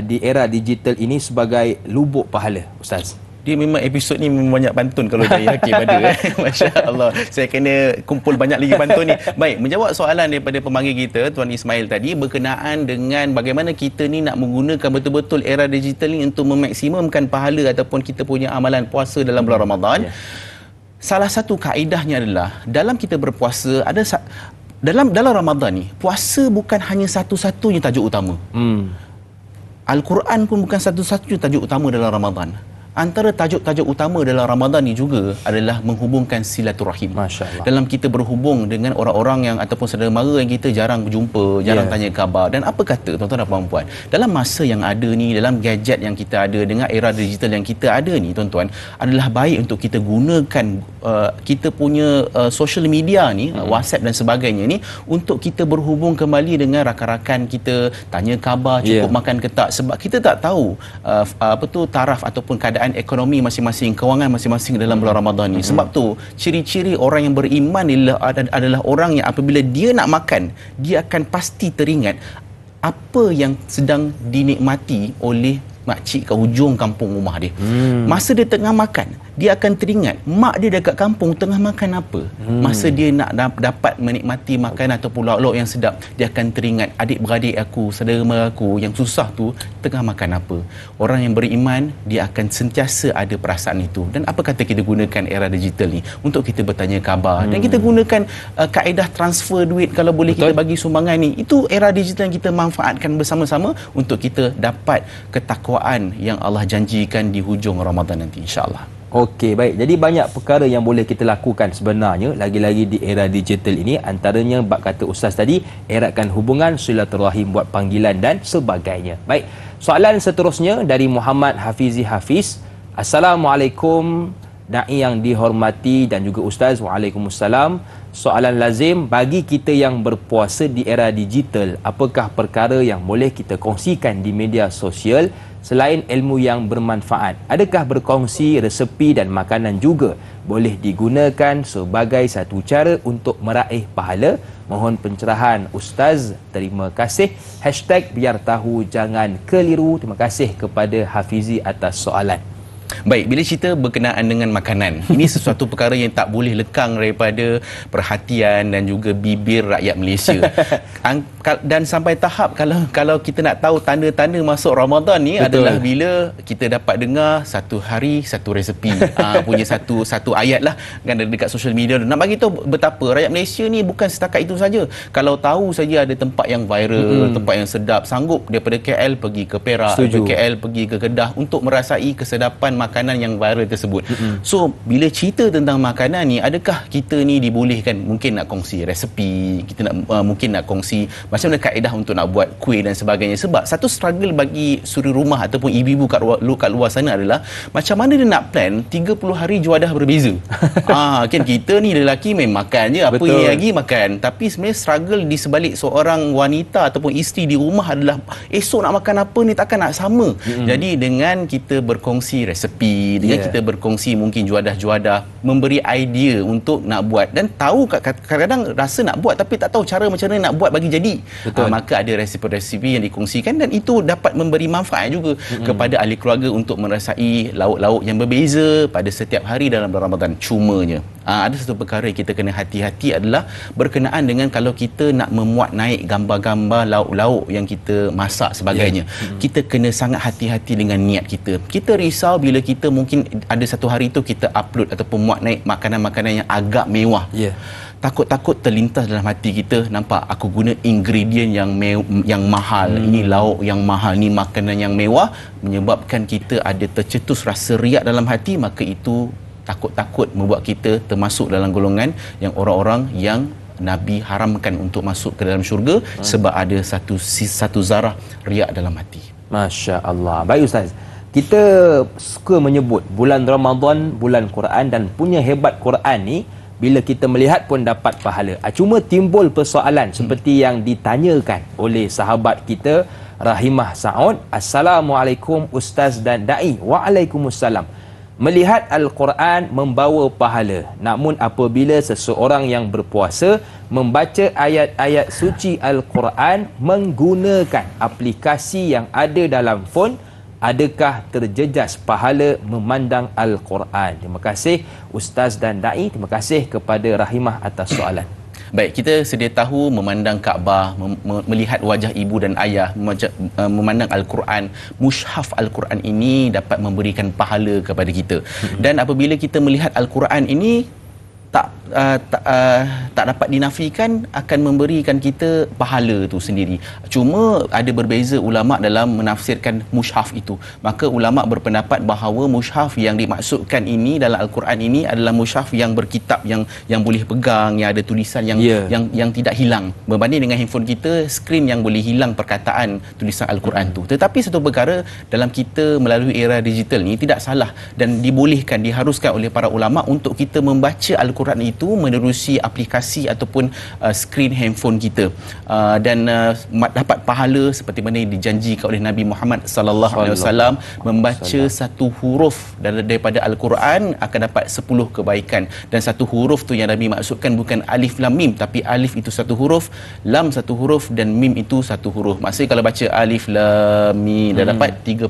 di era digital ini sebagai lubuk pahala, Ustaz? Dia memang episod ni memang banyak pantun kalau saya Hakim ada. Masya Allah. Saya kena kumpul banyak lagi pantun ni. Baik, menjawab soalan daripada pemanggil kita, Tuan Ismail tadi, berkenaan dengan bagaimana kita ni nak menggunakan betul-betul era digital ni untuk memaksimumkan pahala ataupun kita punya amalan puasa dalam bulan Ramadan. Salah satu kaedahnya adalah, dalam kita berpuasa, ada dalam Ramadan ni, puasa bukan hanya satu-satunya tajuk utama. Al-Quran pun bukan satu-satunya tajuk utama dalam Ramadan. Antara tajuk-tajuk utama dalam Ramadan ni juga adalah menghubungkan silaturahim. Masya-Allah. Dalam kita berhubung dengan orang-orang yang ataupun saudara mara yang kita jarang berjumpa, jarang tanya khabar. Dan apa kata tuan-tuan dan puan-puan, dalam masa yang ada ni, dalam gadget yang kita ada, dengan era digital yang kita ada ni tuan-tuan, adalah baik untuk kita gunakan kita punya social media ni, WhatsApp dan sebagainya ni, untuk kita berhubung kembali dengan rakan-rakan kita, tanya khabar, cukup makan ke tak, sebab kita tak tahu taraf ataupun keadaan ekonomi masing-masing, kewangan masing-masing dalam bulan Ramadan ni. Sebab tu ciri-ciri orang yang beriman adalah orang yang apabila dia nak makan, dia akan pasti teringat apa yang sedang dinikmati oleh makcik kat hujung kampung rumah dia. Masa dia tengah makan, dia akan teringat mak dia dekat kampung tengah makan apa. Masa dia nak dapat menikmati makanan ataupun lauk-lauk yang sedap, dia akan teringat adik-beradik aku, saudara mara aku yang susah tu tengah makan apa. Orang yang beriman, dia akan sentiasa ada perasaan itu. Dan apa kata kita gunakan era digital ni untuk kita bertanya khabar, dan kita gunakan kaedah transfer duit kalau boleh. Betul. Kita bagi sumbangan ni. Itu era digital yang kita manfaatkan bersama-sama untuk kita dapat ketakwaan yang Allah janjikan di hujung Ramadan nanti, insya-Allah. Okey, baik. Jadi banyak perkara yang boleh kita lakukan sebenarnya, lagi-lagi di era digital ini. Antaranya bab kata Ustaz tadi, eratkan hubungan, silaturahim, buat panggilan dan sebagainya. Baik, soalan seterusnya dari Muhammad Hafizi Hafiz. Assalamualaikum Da'i yang dihormati dan juga Ustaz. Waalaikumsalam. Soalan lazim, bagi kita yang berpuasa di era digital, apakah perkara yang boleh kita kongsikan di media sosial selain ilmu yang bermanfaat? Adakah berkongsi resepi dan makanan juga boleh digunakan sebagai satu cara untuk meraih pahala? Mohon pencerahan Ustaz. Terima kasih. #biar tahu jangan keliru. Terima kasih kepada Hafizi atas soalan. Baik, bila cerita berkenaan dengan makanan, ini sesuatu perkara yang tak boleh lekang daripada perhatian dan juga bibir rakyat Malaysia. Dan sampai tahap kalau kita nak tahu tanda-tanda masuk Ramadan ni, betul, adalah bila kita dapat dengar satu hari satu resepi, punya satu ayat lah kan dekat social media. Nak bagi tahu betapa rakyat Malaysia ni bukan setakat itu saja. Kalau tahu saja ada tempat yang viral, tempat yang sedap, sanggup daripada KL pergi ke Perak, daripada KL pergi ke Kedah untuk merasai kesedapan makanan yang viral tersebut. So, bila cerita tentang makanan ni, adakah kita ni dibolehkan mungkin nak kongsi resepi, kita nak mungkin nak kongsi macam mana kaedah untuk nak buat kuih dan sebagainya. Sebab satu struggle bagi suri rumah ataupun ibu-ibu kat luar sana adalah macam mana dia nak plan 30 hari juadah berbeza. Kan kita ni lelaki main makan je, apa ini lagi makan. Tapi sebenarnya struggle di sebalik seorang wanita ataupun isteri di rumah adalah esok nak makan apa ni takkan nak sama. Jadi dengan kita berkongsi resepi, resepi, dengan kita berkongsi mungkin juadah-juadah, memberi idea untuk nak buat, dan tahu kadang-kadang rasa nak buat tapi tak tahu cara macam mana nak buat bagi jadi. Maka ada resipi-resipi yang dikongsikan, dan itu dapat memberi manfaat juga kepada ahli keluarga untuk merasai lauk-lauk yang berbeza pada setiap hari dalam bulan Ramadan. Cumanya ada satu perkara yang kita kena hati-hati adalah berkenaan dengan kalau kita nak memuat naik gambar-gambar lauk-lauk yang kita masak sebagainya. Kita kena sangat hati-hati dengan niat kita. Kita risau bila kita mungkin ada satu hari tu kita upload ataupun muat naik makanan-makanan yang agak mewah. Takut-takut terlintas dalam hati kita, nampak aku guna ingredient yang mahal, ini lauk yang mahal, ni makanan yang mewah, menyebabkan kita ada tercetus rasa riak dalam hati, maka itu takut-takut membuat kita termasuk dalam golongan yang orang-orang yang Nabi haramkan untuk masuk ke dalam syurga sebab ada satu zarah riak dalam hati. Masya Allah. Baik Ustaz, kita suka menyebut bulan Ramadan bulan Quran, dan punya hebat Quran ni bila kita melihat pun dapat pahala. Cuma timbul persoalan seperti yang ditanyakan oleh sahabat kita Rahimah Saud. Assalamualaikum Ustaz dan Da'i. Waalaikumsalam. Melihat Al-Quran membawa pahala, namun apabila seseorang yang berpuasa membaca ayat-ayat suci Al-Quran menggunakan aplikasi yang ada dalam phone, adakah terjejas pahala memandang Al-Quran? Terima kasih Ustaz dan Da'i. Terima kasih kepada Rahimah atas soalan. Baik, kita sedia tahu memandang Kaabah, melihat wajah ibu dan ayah, memandang Al-Quran, mushaf Al-Quran ini dapat memberikan pahala kepada kita. Dan apabila kita melihat Al-Quran ini tak dapat dinafikan akan memberikan kita pahala itu sendiri. Cuma ada berbeza ulama dalam menafsirkan mushaf itu. Maka ulama berpendapat bahawa mushaf yang dimaksudkan ini dalam Al-Quran ini adalah mushaf yang berkitab, yang boleh pegang, yang ada tulisan yang tidak hilang. Berbanding dengan handphone kita, skrin yang boleh hilang perkataan tulisan Al-Quran itu. Tetapi satu perkara dalam kita melalui era digital ni tidak salah dan dibolehkan, diharuskan oleh para ulama untuk kita membaca Al-Quran itu menerusi aplikasi ataupun skrin handphone kita, dan dapat pahala seperti mana yang dijanjikan oleh Nabi Muhammad sallallahu alaihi wasallam. Membaca satu huruf daripada Al-Quran akan dapat 10 kebaikan, dan satu huruf tu yang Nabi maksudkan bukan alif lam mim, tapi alif itu satu huruf, lam satu huruf, dan mim itu satu huruf. Maksudnya kalau baca alif lam mim dah dapat 30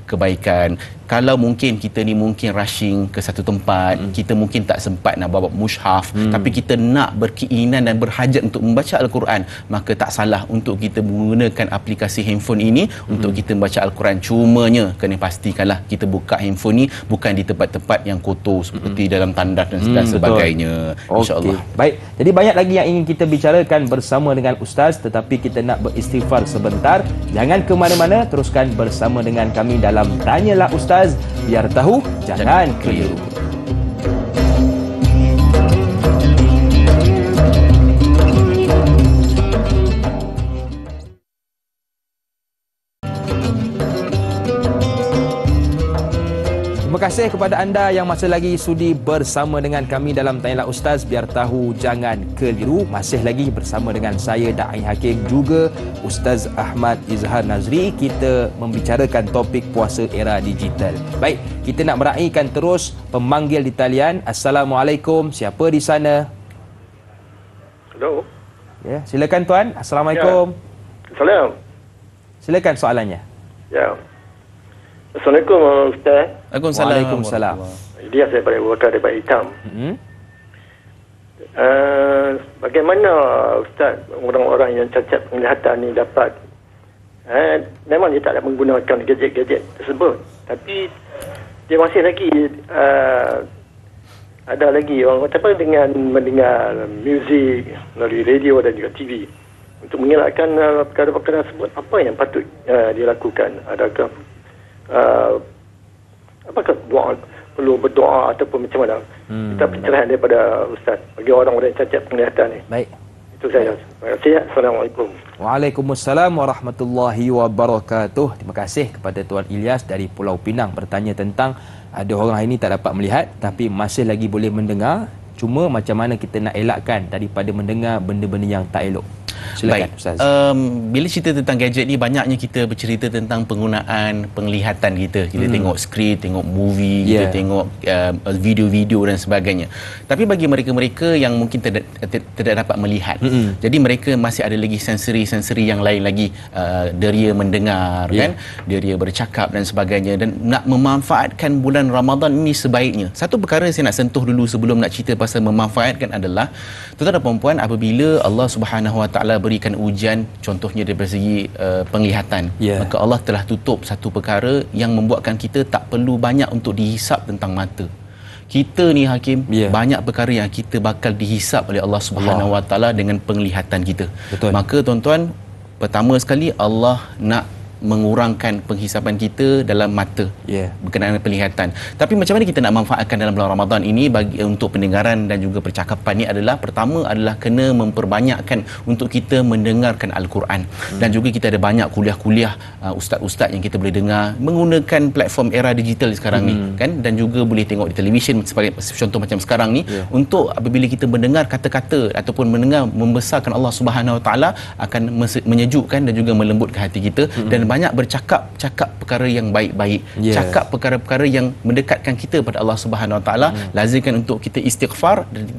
kebaikan. Kalau mungkin kita ni mungkin rushing ke satu tempat, kita mungkin tak sempat nak bawa mushaf, tapi kita nak berkeinginan dan berhajat untuk membaca Al-Quran, maka tak salah untuk kita menggunakan aplikasi handphone ini untuk kita membaca Al-Quran. Cumanya kena pastikanlah kita buka handphone ni bukan di tempat-tempat yang kotor seperti dalam tandas dan sebagainya. InsyaAllah. Baik, jadi banyak lagi yang ingin kita bicarakan bersama dengan Ustaz, tetapi kita nak beristighfar sebentar. Jangan ke mana-mana, teruskan bersama dengan kami dalam Tanyalah Ustaz, biar tahu jangan keliru. Terima kasih kepada anda yang masih lagi sudi bersama dengan kami dalam Tanyalah Ustaz, biar tahu jangan keliru. Masih lagi bersama dengan saya Da'i Hakim, juga Ustaz Ahmad Izhar Nazri. Kita membicarakan topik puasa era digital. Baik, kita nak meraihkan terus pemanggil di talian. Assalamualaikum, siapa di sana? Hello. Ya, silakan tuan. Assalamualaikum. Salam. Silakan soalannya. Ya. Assalamualaikum Ustaz. Waalaikumsalam. Dia saya daripada Wakar daripada Hitam. Bagaimana Ustaz orang-orang yang cacat penglihatan ni dapat memang dia tak ada menggunakan gadget-gadget tersebut, tapi dia masih lagi ada lagi orang kata dengan mendengar muzik melalui radio dan juga TV untuk mengelakkan perkara-perkara tersebut. Apa yang patut dilakukan? Adakah apakah perlu berdoa ataupun macam mana? Kita pencerahan daripada Ustaz bagi orang-orang yang cacat penglihatan ni. Baik. Itu saya. Terima kasih. Assalamualaikum. Waalaikumsalam warahmatullahi wabarakatuh. Terima kasih kepada Tuan Ilyas dari Pulau Pinang bertanya tentang ada orang ini tak dapat melihat tapi masih lagi boleh mendengar. Cuma macam mana kita nak elakkan daripada mendengar benda-benda yang tak elok? Silakan, Baik. Ustaz. Bila cerita tentang gadget ni, banyaknya kita bercerita tentang penggunaan penglihatan kita. Kita tengok skrin, tengok movie, kita tengok video-video dan sebagainya. Tapi bagi mereka-mereka yang mungkin tidak dapat melihat, jadi mereka masih ada lagi sensori yang lain lagi, deria mendengar, kan, deria bercakap dan sebagainya, dan nak memanfaatkan bulan Ramadan ini sebaiknya. Satu perkara saya nak sentuh dulu sebelum nak cerita pasal memanfaatkan adalah, tuan-tuan dan puan-puan, apabila Allah Subhanahu Wa Taala berikan ujian, contohnya dari segi penglihatan, maka Allah telah tutup satu perkara yang membuatkan kita tak perlu banyak untuk dihisap tentang mata. Kita ni Hakim, banyak perkara yang kita bakal dihisap oleh Allah Subhanahu Wa Taala dengan penglihatan kita. Betul. Maka tuan-tuan, pertama sekali Allah nak mengurangkan penghisapan kita dalam mata berkenaan penglihatan. Tapi macam mana kita nak manfaatkan dalam bulan Ramadan ini bagi untuk pendengaran dan juga percakapan ni adalah, pertama adalah kena memperbanyakkan untuk kita mendengarkan Al-Quran. Dan juga kita ada banyak kuliah-kuliah ustaz-ustaz yang kita boleh dengar menggunakan platform era digital sekarang ni, kan, dan juga boleh tengok di televisyen sebagai contoh macam sekarang ni, untuk apabila kita mendengar kata-kata ataupun mendengar membesarkan Allah Subhanahu Wa Taala, akan menyejukkan dan juga melembutkan hati kita. Dan banyak bercakap perkara yang baik-baik, cakap perkara-perkara yang mendekatkan kita pada Allah Subhanahu Wa Taala. Lazimkan untuk kita istighfar dan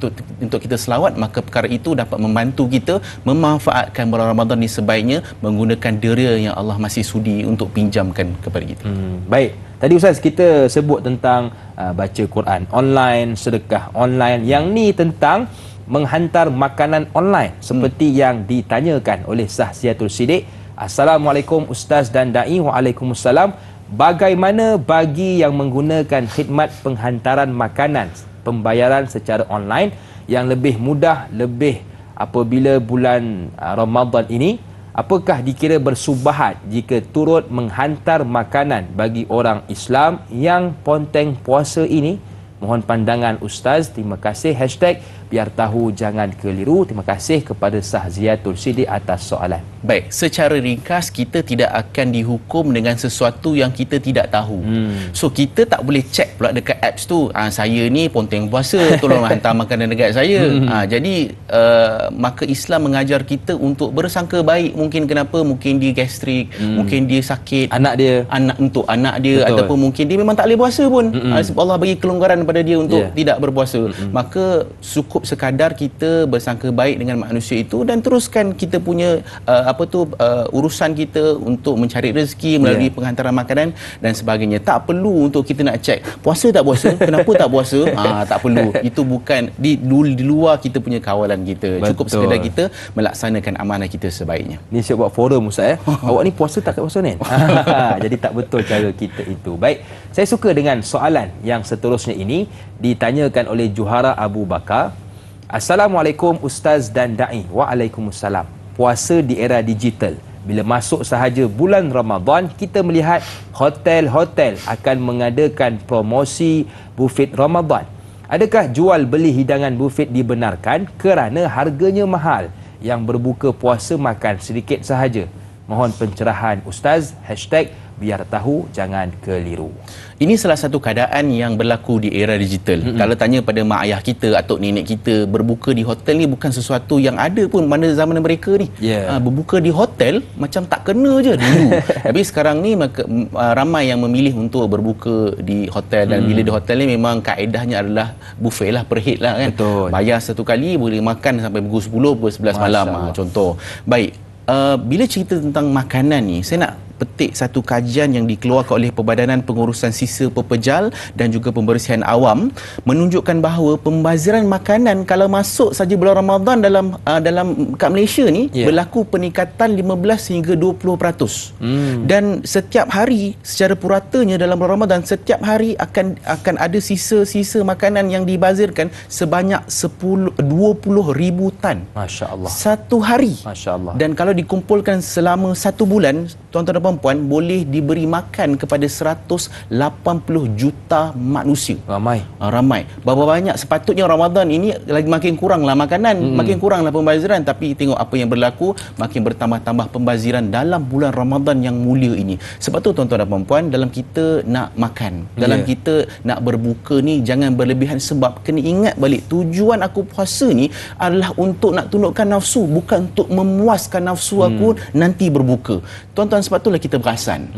untuk kita selawat, maka perkara itu dapat membantu kita memanfaatkan bulan Ramadan ni sebaiknya menggunakan deria yang Allah masih sudi untuk pinjamkan kepada kita. Baik. Tadi Ustaz kita sebut tentang baca Quran online, sedekah online. Yang ni tentang menghantar makanan online seperti yang ditanyakan oleh Sahsiatul Siddiq. Assalamualaikum Ustaz dan Da'i. Waalaikumsalam. Bagaimana bagi yang menggunakan khidmat penghantaran makanan, pembayaran secara online yang lebih mudah, lebih apabila bulan Ramadan ini, apakah dikira bersubahat jika turut menghantar makanan bagi orang Islam yang ponteng puasa ini? Mohon pandangan Ustaz. Terima kasih. Biar tahu jangan keliru. Terima kasih kepada Sahziatul Siddiq atas soalan. Baik, secara ringkas, kita tidak akan dihukum dengan sesuatu yang kita tidak tahu. So kita tak boleh check pula dekat apps tu, saya ni ponteng puasa, tolong hantar makanan dekat saya. Jadi maka Islam mengajar kita untuk bersangka baik. Mungkin kenapa? Mungkin dia gastrik, mungkin dia sakit, anak dia, Betul. ataupun mungkin dia memang tak boleh puasa pun. Allah bagi kelonggaran pada dia untuk tidak berpuasa. Maka cukup sekadar kita bersangka baik dengan manusia itu dan teruskan kita punya urusan kita untuk mencari rezeki melalui penghantaran makanan dan sebagainya. Tak perlu untuk kita nak cek puasa tak puasa, kenapa tak puasa. Tak perlu. Itu bukan di luar kita punya kawalan kita. Betul. Cukup sekadar kita melaksanakan amanah kita sebaiknya. Ni siap buat forum Ustaz Awak ni puasa tak kat puasa ni? Jadi tak betul cara kita itu. Baik, saya suka dengan soalan yang seterusnya ini, ditanyakan oleh Juhara Abu Bakar. Assalamualaikum Ustaz dan Da'i. Waalaikumsalam. Puasa di era digital. Bila masuk sahaja bulan Ramadan, kita melihat hotel-hotel akan mengadakan promosi bufet Ramadan. Adakah jual beli hidangan bufet dibenarkan kerana harganya mahal? Yang berbuka puasa makan sedikit sahaja. Mohon pencerahan Ustaz. Biar tahu jangan keliru. Ini salah satu keadaan yang berlaku di era digital. Kalau tanya pada mak ayah kita atau nenek kita, berbuka di hotel ni bukan sesuatu yang ada pun pada zaman mereka ni. Berbuka di hotel macam tak kena je dulu. Tapi sekarang ni ramai yang memilih untuk berbuka di hotel. Dan bila di hotel ni memang kaedahnya adalah buffet lah, per head lah kan. Betul. Bayar satu kali boleh makan sampai pukul 10, pukul 11 malam. Contoh. Baik. Bila cerita tentang makanan ni, saya nak petik satu kajian yang dikeluarkan oleh Perbadanan Pengurusan Sisa Pepejal dan juga Pembersihan Awam, menunjukkan bahawa pembaziran makanan kalau masuk saja bulan Ramadan dalam kat Malaysia ni berlaku peningkatan 15 hingga 20%. Dan setiap hari secara puratanya dalam bulan Ramadan, setiap hari akan ada sisa-sisa makanan yang dibazirkan sebanyak 20,000 tan. Masya-Allah. Satu hari. Masya-Allah. Dan kalau dikumpulkan selama satu bulan, tuan-tuan dan dan puan, boleh diberi makan kepada 180 juta manusia. Ramai. Berapa banyak sepatutnya Ramadan ini lagi makin kuranglah makanan, makin kuranglah pembaziran, tapi tengok apa yang berlaku, makin bertambah-tambah pembaziran dalam bulan Ramadan yang mulia ini. Sebab tu tuan-tuan dan puan, dalam kita nak makan, dalam kita nak berbuka ni jangan berlebihan, sebab kena ingat balik tujuan aku puasa ni adalah untuk nak tundukkan nafsu, bukan untuk memuaskan nafsu aku nanti berbuka. Tuan-tuan, sebab itulah kita perasan.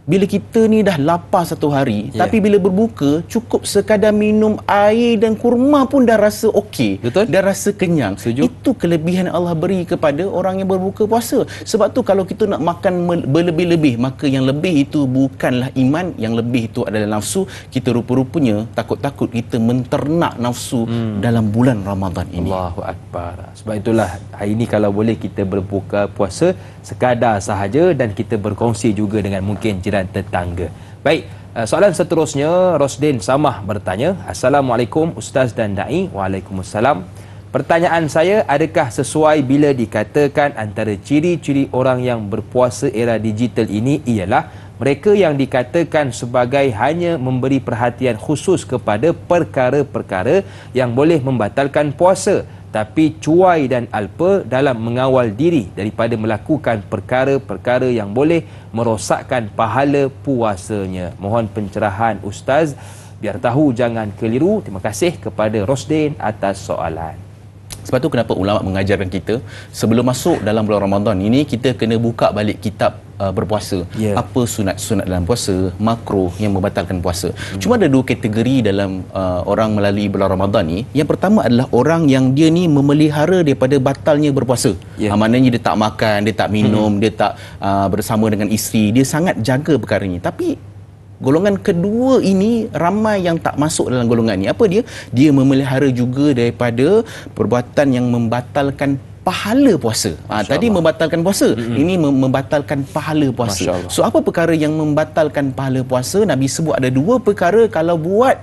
Bila kita ni dah lapar satu hari, tapi bila berbuka cukup sekadar minum air dan kurma pun dah rasa okey, dah rasa kenyang. Itu kelebihan Allah beri kepada orang yang berbuka puasa. Sebab tu kalau kita nak makan berlebih-lebih, maka yang lebih itu bukanlah iman, yang lebih itu adalah nafsu. Kita rupa-rupanya takut-takut kita menternak nafsu dalam bulan Ramadan ini. Allahu Akbar. Sebab itulah hari ini kalau boleh kita berbuka puasa sekadar sahaja, dan kita berkongsi juga dengan mungkin jiran tetangga. Baik, soalan seterusnya, Rosdin Samah bertanya, Assalamualaikum Ustaz dan Da'i. Waalaikumsalam. Pertanyaan saya, adakah sesuai bila dikatakan antara ciri-ciri orang yang berpuasa era digital ini ialah mereka yang dikatakan sebagai hanya memberi perhatian khusus kepada perkara-perkara yang boleh membatalkan puasa, tapi cuai dan alpa dalam mengawal diri daripada melakukan perkara-perkara yang boleh merosakkan pahala puasanya. Mohon pencerahan Ustaz biar tahu jangan keliru. Terima kasih kepada Rosdin atas soalan. Sebab tu kenapa ulama mengajarkan kita sebelum masuk dalam bulan Ramadan ini kita kena buka balik kitab berpuasa. Apa sunat-sunat dalam puasa, makruh yang membatalkan puasa. Cuma ada dua kategori dalam orang melalui bulan Ramadan ni. Yang pertama adalah orang yang dia ni memelihara daripada batalnya berpuasa. Maknanya dia tak makan, dia tak minum, dia tak bersama dengan isteri, dia sangat jaga perkara ni. Tapi golongan kedua ini ramai yang tak masuk dalam golongan ni. Apa dia? Dia memelihara juga daripada perbuatan yang membatalkan pahala puasa. Tadi membatalkan puasa, ini membatalkan pahala puasa. So apa perkara yang membatalkan pahala puasa? Nabi sebut ada dua perkara kalau buat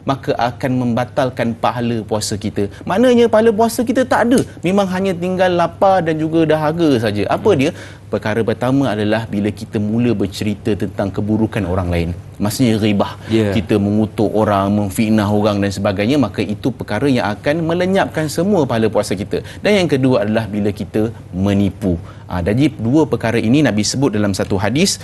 maka akan membatalkan pahala puasa kita. Maknanya pahala puasa kita tak ada. Memang hanya tinggal lapar dan juga dahaga saja. Apa dia? Perkara pertama adalah bila kita mula bercerita tentang keburukan orang lain. Maksudnya ghibah. Kita mengutuk orang, memfitnah orang dan sebagainya, maka itu perkara yang akan melenyapkan semua pahala puasa kita. Dan yang kedua adalah bila kita menipu. Jadi dua perkara ini Nabi sebut dalam satu hadis.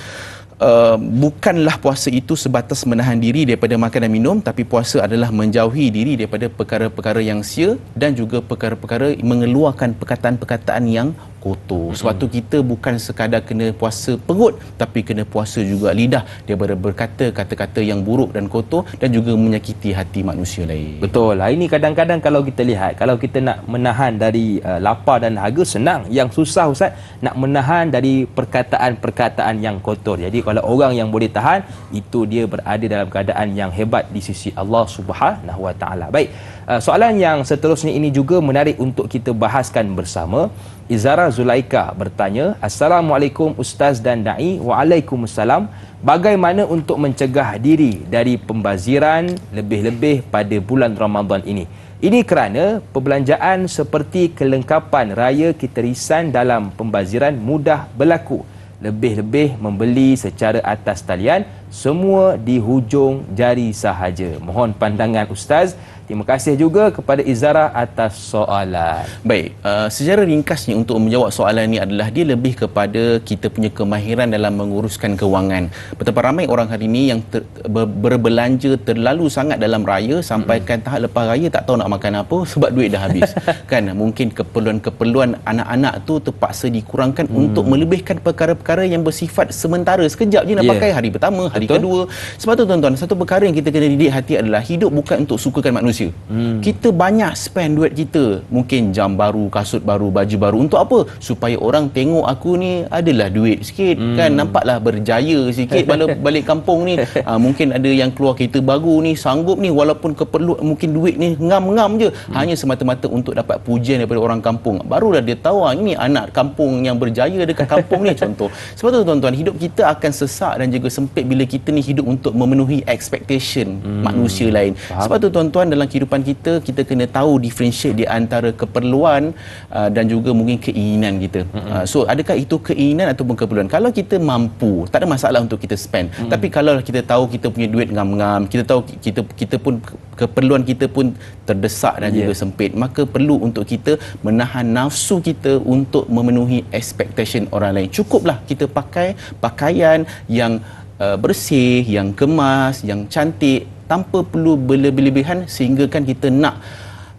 Bukanlah puasa itu sebatas menahan diri daripada makan dan minum, tapi puasa adalah menjauhi diri daripada perkara-perkara yang sia dan juga perkara-perkara mengeluarkan perkataan-perkataan yang kotor. Sebab tu kita bukan sekadar kena puasa perut, tapi kena puasa juga lidah daripada berkata kata-kata yang buruk dan kotor dan juga menyakiti hati manusia lain. Betul. Ini kadang-kadang kalau kita lihat, kalau kita nak menahan dari lapar dan dahaga senang. Yang susah Ustaz nak menahan dari perkataan-perkataan yang kotor. Jadi kalau orang yang boleh tahan, itu dia berada dalam keadaan yang hebat di sisi Allah Subhanahu Wa Taala. Baik. Soalan yang seterusnya ini juga menarik untuk kita bahaskan bersama. Izara Zulaika bertanya, Assalamualaikum Ustaz dan Da'i. Waalaikumsalam. Bagaimana untuk mencegah diri dari pembaziran lebih-lebih pada bulan Ramadan ini? Ini kerana perbelanjaan seperti kelengkapan raya kita risan dalam pembaziran mudah berlaku. Lebih-lebih membeli secara atas talian, semua di hujung jari sahaja. Mohon pandangan Ustaz. Terima kasih juga kepada Izara atas soalan. Baik, secara ringkasnya untuk menjawab soalan ini adalah dia lebih kepada kita punya kemahiran dalam menguruskan kewangan. Betapa ramai orang hari ini yang berbelanja terlalu sangat dalam raya sampaikan tahap lepas raya tak tahu nak makan apa sebab duit dah habis. Kan mungkin keperluan-keperluan anak-anak tu terpaksa dikurangkan untuk melebihkan perkara-perkara yang bersifat sementara. Sekejap je nak pakai hari pertama, hari kedua. Sebab tu tuan-tuan, satu perkara yang kita kena didik hati adalah hidup bukan untuk sukakan manusia. Kita banyak spend duit kita, mungkin jam baru, kasut baru, baju baru. Untuk apa? Supaya orang tengok aku ni adalah duit sikit, kan nampaklah berjaya sikit balik kampung ni. Mungkin ada yang keluar kereta baru ni, sanggup ni, walaupun keperluan mungkin duit ni ngam-ngam je, hanya semata-mata untuk dapat pujian daripada orang kampung. Barulah dia tahu ini anak kampung yang berjaya dekat kampung ni, contoh. Sebab tu tuan-tuan, hidup kita akan sesak dan juga sempit bila kita ni hidup untuk memenuhi expectation manusia lain. Sebab tu tuan-tuan, dalam dalam kehidupan kita, kita kena tahu differentiate di antara keperluan dan juga mungkin keinginan kita. So adakah itu keinginan ataupun keperluan? Kalau kita mampu, tak ada masalah untuk kita spend. Tapi kalau kita tahu kita punya duit ngam-ngam, kita tahu kita pun keperluan kita pun terdesak dan juga sempit, maka perlu untuk kita menahan nafsu kita untuk memenuhi expectation orang lain. Cukuplah kita pakai pakaian yang bersih, yang kemas, yang cantik, tanpa perlu berlebihan sehingga kan kita nak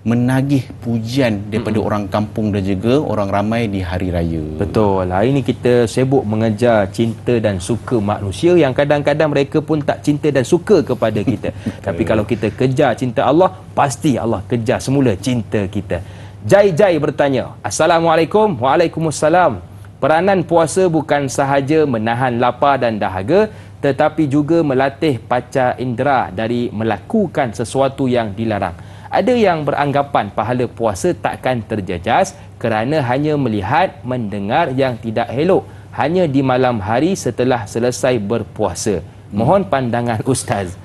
menagih pujian daripada orang kampung dan juga orang ramai di hari raya. Betul. Hari ini kita sibuk mengejar cinta dan suka manusia yang kadang-kadang mereka pun tak cinta dan suka kepada kita. Tapi kalau kita kejar cinta Allah, pasti Allah kejar semula cinta kita. Jai bertanya, Assalamualaikum. Waalaikumsalam. Peranan puasa bukan sahaja menahan lapar dan dahaga, tetapi juga melatih panca indera dari melakukan sesuatu yang dilarang. Ada yang beranggapan pahala puasa takkan terjejas kerana hanya melihat, mendengar yang tidak elok hanya di malam hari setelah selesai berpuasa. Mohon pandangan Ustaz.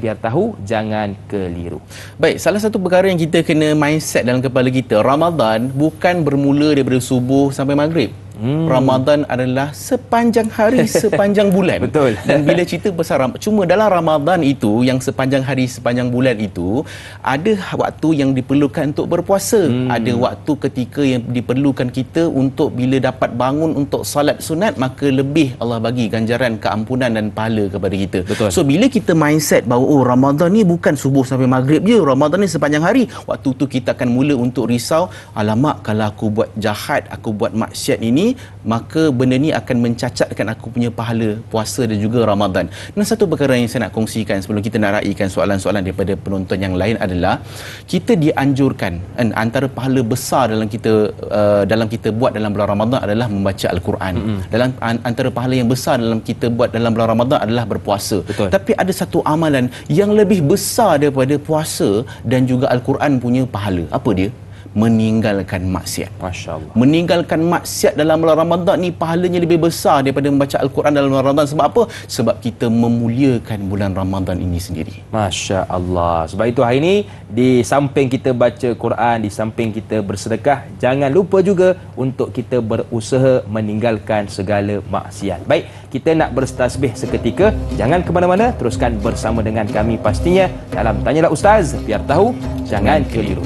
#biar tahu, jangan keliru. Baik, salah satu perkara yang kita kena mindset dalam kepala kita, Ramadan bukan bermula daripada subuh sampai maghrib. Ramadan adalah sepanjang hari, sepanjang bulan. Betul. Dan bila cerita pasal cuma dalam Ramadan itu, yang sepanjang hari, sepanjang bulan itu, ada waktu yang diperlukan untuk berpuasa. Ada waktu ketika yang diperlukan kita untuk bila dapat bangun untuk salat sunat, maka lebih Allah bagi ganjaran, keampunan dan pahala kepada kita. Betul. So bila kita mindset bahawa Ramadan ni bukan subuh sampai maghrib je, Ramadan ni sepanjang hari, waktu tu kita akan mula untuk risau, alamak kalau aku buat jahat, aku buat maksiat ini, maka benda ni akan mencacatkan aku punya pahala puasa dan juga Ramadan. Dan satu perkara yang saya nak kongsikan sebelum kita nak raikan soalan-soalan daripada penonton yang lain adalah, kita dianjurkan, antara pahala besar dalam kita buat dalam bulan Ramadan adalah membaca Al-Quran. Dalam antara pahala yang besar dalam kita buat dalam bulan Ramadan adalah berpuasa. Betul. Tapi ada satu amalan yang lebih besar daripada puasa dan juga Al-Quran punya pahala. Apa dia? Meninggalkan maksiat. Masya Allah. Meninggalkan maksiat dalam bulan Ramadan ni pahalanya lebih besar daripada membaca Al-Quran dalam bulan Ramadan. Sebab apa? Sebab kita memuliakan bulan Ramadan ini sendiri. Masya Allah. Sebab itu hari ini, di samping kita baca Quran, di samping kita bersedekah, jangan lupa juga untuk kita berusaha meninggalkan segala maksiat. Baik, kita nak bertasbih seketika. Jangan ke mana-mana, teruskan bersama dengan kami pastinya dalam Tanyalah Ustaz, biar tahu, jangan keliru.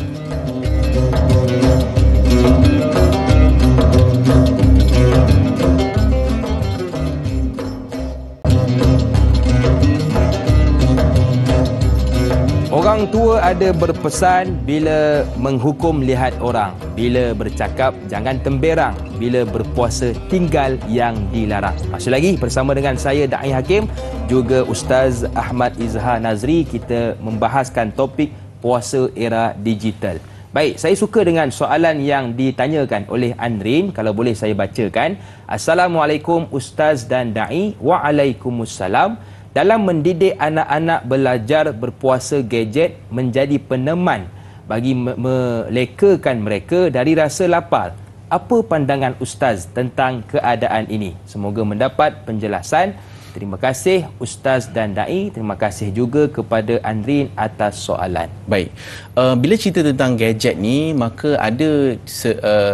Orang tua ada berpesan, bila menghukum lihat orang, bila bercakap jangan temberang, bila berpuasa tinggal yang dilarang. Masih lagi bersama dengan saya Da'i Hakim, juga Ustaz Ahmad Izhar Nazri. Kita membahaskan topik puasa era digital. Baik, saya suka dengan soalan yang ditanyakan oleh Anrin. Kalau boleh saya bacakan. Assalamualaikum Ustaz dan Da'i. Waalaikumsalam. Dalam mendidik anak-anak belajar berpuasa gadget menjadi peneman bagi melekakan mereka dari rasa lapar. Apa pandangan Ustaz tentang keadaan ini? Semoga mendapat penjelasan. Terima kasih Ustaz dan Da'i. Terima kasih juga kepada Anrin atas soalan. Baik, bila cerita tentang gadget ni, maka ada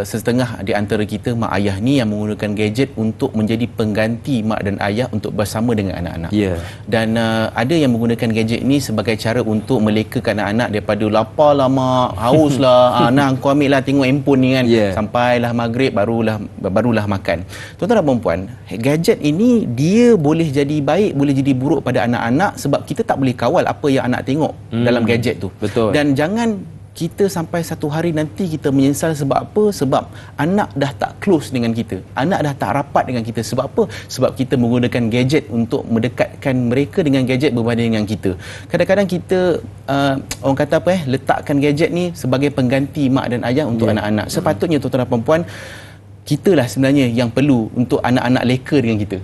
setengah di antara kita, mak ayah ni, yang menggunakan gadget untuk menjadi pengganti mak dan ayah untuk bersama dengan anak-anak. Ya. Dan ada yang menggunakan gadget ni sebagai cara untuk melekakan anak-anak daripada lapar lah mak, haus lah, nak kau ambil lah tengok handphone ni kan, sampailah maghrib barulah makan. Tuan-tuan dan puan-puan, gadget ini dia boleh jadi baik, boleh jadi buruk pada anak-anak, sebab kita tak boleh kawal apa yang anak tengok dalam gadget tu. Betul. Dan jangan kita sampai satu hari nanti kita menyesal. Sebab apa? Sebab anak dah tak close dengan kita, anak dah tak rapat dengan kita. Sebab apa? Sebab kita menggunakan gadget untuk mendekatkan mereka dengan gadget berbanding dengan kita. Kadang-kadang kita orang kata apa letakkan gadget ni sebagai pengganti mak dan ayah untuk anak-anak. Sepatutnya tuan-tuan dan puan-puan, kitalah sebenarnya yang perlu untuk anak-anak leka dengan kita.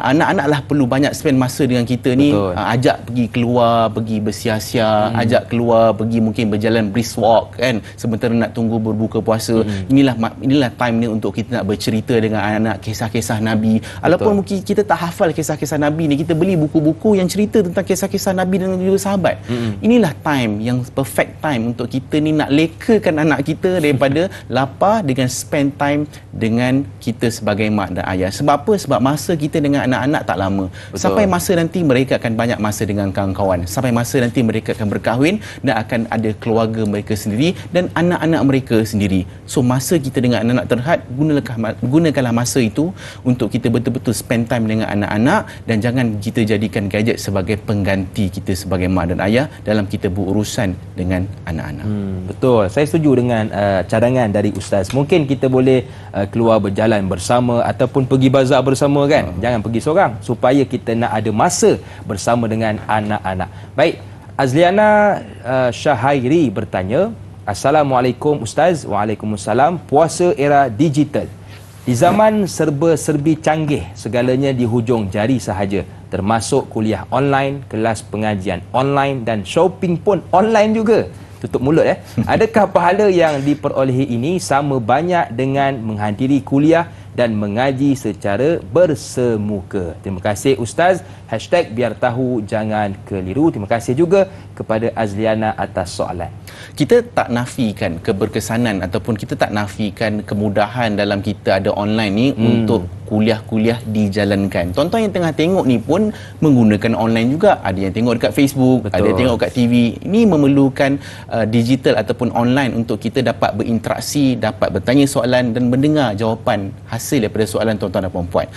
Anak-anak lah perlu banyak spend masa dengan kita ni. Ajak pergi keluar, pergi bersia-sia, ajak keluar, pergi mungkin berjalan brisk walk kan, sementara nak tunggu berbuka puasa. Inilah time ni untuk kita nak bercerita dengan anak-anak kisah-kisah Nabi. Walaupun mungkin kita tak hafal kisah-kisah Nabi ni, kita beli buku-buku yang cerita tentang kisah-kisah Nabi dan juga sahabat. Inilah time yang perfect time untuk kita ni nak lekakan anak kita daripada lapar dengan spend time dengan kita sebagai mak dan ayah. Sebab apa? Sebab masa kita dengan anak-anak tak lama. Sampai masa nanti mereka akan banyak masa dengan kawan-kawan. Sampai masa nanti mereka akan berkahwin dan akan ada keluarga mereka sendiri dan anak-anak mereka sendiri. So masa kita dengan anak-anak terhad, gunakanlah masa itu untuk kita betul-betul spend time dengan anak-anak, dan jangan kita jadikan gadget sebagai pengganti kita sebagai mak dan ayah dalam kita berurusan dengan anak-anak. Betul. Saya setuju dengan cadangan dari Ustaz. Mungkin kita boleh keluar berjalan bersama ataupun pergi bazar bersama kan. Jangan pergi seorang, supaya kita nak ada masa bersama dengan anak-anak. Baik, Azliana Syahairi bertanya, Assalamualaikum Ustaz. Waalaikumsalam. Puasa era digital. Di zaman serba-serbi canggih, segalanya di hujung jari sahaja, termasuk kuliah online, kelas pengajian online dan shopping pun online juga. Tutup mulut Adakah pahala yang diperolehi ini sama banyak dengan menghadiri kuliah dan mengaji secara bersemuka? Terima kasih Ustaz. #biar tahu jangan keliru. Terima kasih juga kepada Azliana atas soalan. Kita tak nafikan keberkesanan ataupun kita tak nafikan kemudahan dalam kita ada online ni untuk kuliah-kuliah dijalankan. Tuan-tuan yang tengah tengok ni pun menggunakan online juga. Ada yang tengok dekat Facebook, ada yang tengok dekat TV. Ini memerlukan digital ataupun online untuk kita dapat berinteraksi, dapat bertanya soalan dan mendengar jawapan hasil daripada soalan tuan-tuan dan puan-puan.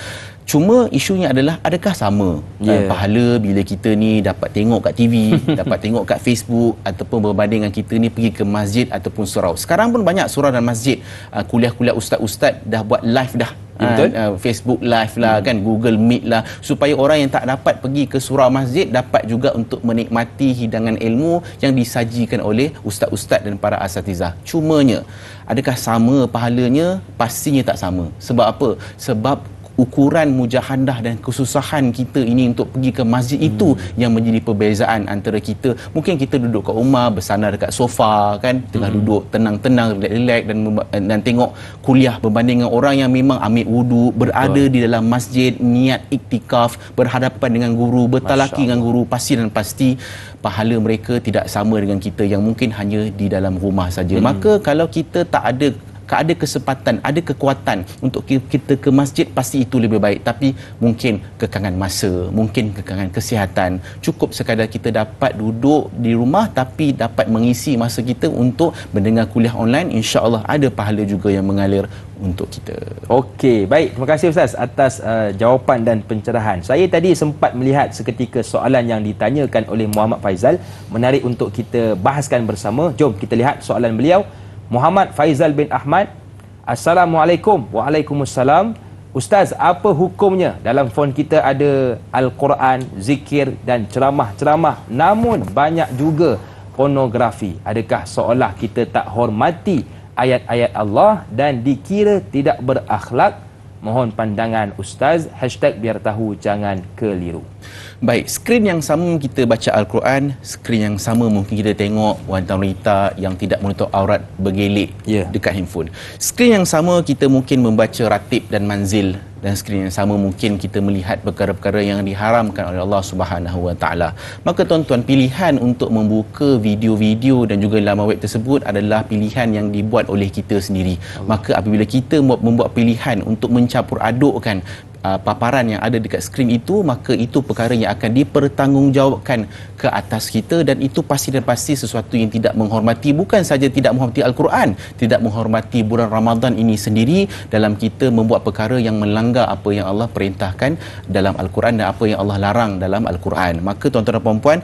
Cuma isunya adalah, adakah sama pahala bila kita ni dapat tengok kat TV, dapat tengok kat Facebook, ataupun berbanding dengan kita ni pergi ke masjid ataupun surau. Sekarang pun banyak surau dan masjid, kuliah-kuliah ustaz-ustaz dah buat live dah. Facebook live lah kan, Google Meet lah, supaya orang yang tak dapat pergi ke surau masjid dapat juga untuk menikmati hidangan ilmu yang disajikan oleh ustaz-ustaz dan para asatizah. Cumanya, adakah sama pahalanya? Pastinya tak sama. Sebab apa? Sebab ukuran mujahadah dan kesusahan kita ini untuk pergi ke masjid itu yang menjadi perbezaan antara kita. Mungkin kita duduk kat rumah, bersandar dekat sofa kan, tengah duduk tenang-tenang, relax dan tengok kuliah, berbanding dengan orang yang memang ambil wudu, berada di dalam masjid, niat iktikaf, berhadapan dengan guru, bertalaki dengan guru, pasti dan pasti pahala mereka tidak sama dengan kita yang mungkin hanya di dalam rumah saja. Maka kalau kita tak ada kesempatan, ada kekuatan untuk kita ke masjid, pasti itu lebih baik. Tapi mungkin kekangan masa, mungkin kekangan kesihatan, cukup sekadar kita dapat duduk di rumah tapi dapat mengisi masa kita untuk mendengar kuliah online, insya-Allah ada pahala juga yang mengalir untuk kita. Okey, baik. Terima kasih Ustaz atas jawapan dan pencerahan. Saya tadi sempat melihat seketika soalan yang ditanyakan oleh Muhammad Faizal, menarik untuk kita bahaskan bersama. Jom kita lihat soalan beliau. Muhammad Faizal bin Ahmad, Assalamualaikum. Waalaikumsalam. Ustaz, apa hukumnya dalam phone kita ada Al-Quran, zikir dan ceramah-ceramah, namun banyak juga pornografi? Adakah seolah kita tak hormati ayat-ayat Allah dan dikira tidak berakhlak? Mohon pandangan Ustaz. #biar tahu jangan keliru. Baik, skrin yang sama kita baca Al-Quran, skrin yang sama mungkin kita tengok wanita-wanita yang tidak menutup aurat bergelik dekat handphone. Skrin yang sama kita mungkin membaca ratib dan manzil, dan skrin yang sama mungkin kita melihat perkara-perkara yang diharamkan oleh Allah Subhanahu Wa Taala. Maka tuan-tuan, pilihan untuk membuka video-video dan juga laman web tersebut adalah pilihan yang dibuat oleh kita sendiri. Maka apabila kita membuat pilihan untuk mencampur adukkan paparan yang ada dekat skrin itu, maka itu perkara yang akan dipertanggungjawabkan ke atas kita, dan itu pasti dan pasti sesuatu yang tidak menghormati, bukan saja tidak menghormati Al-Quran, tidak menghormati bulan Ramadan ini sendiri, dalam kita membuat perkara yang melanggar apa yang Allah perintahkan dalam Al-Quran dan apa yang Allah larang dalam Al-Quran. Maka tuan-tuan dan puan-puan,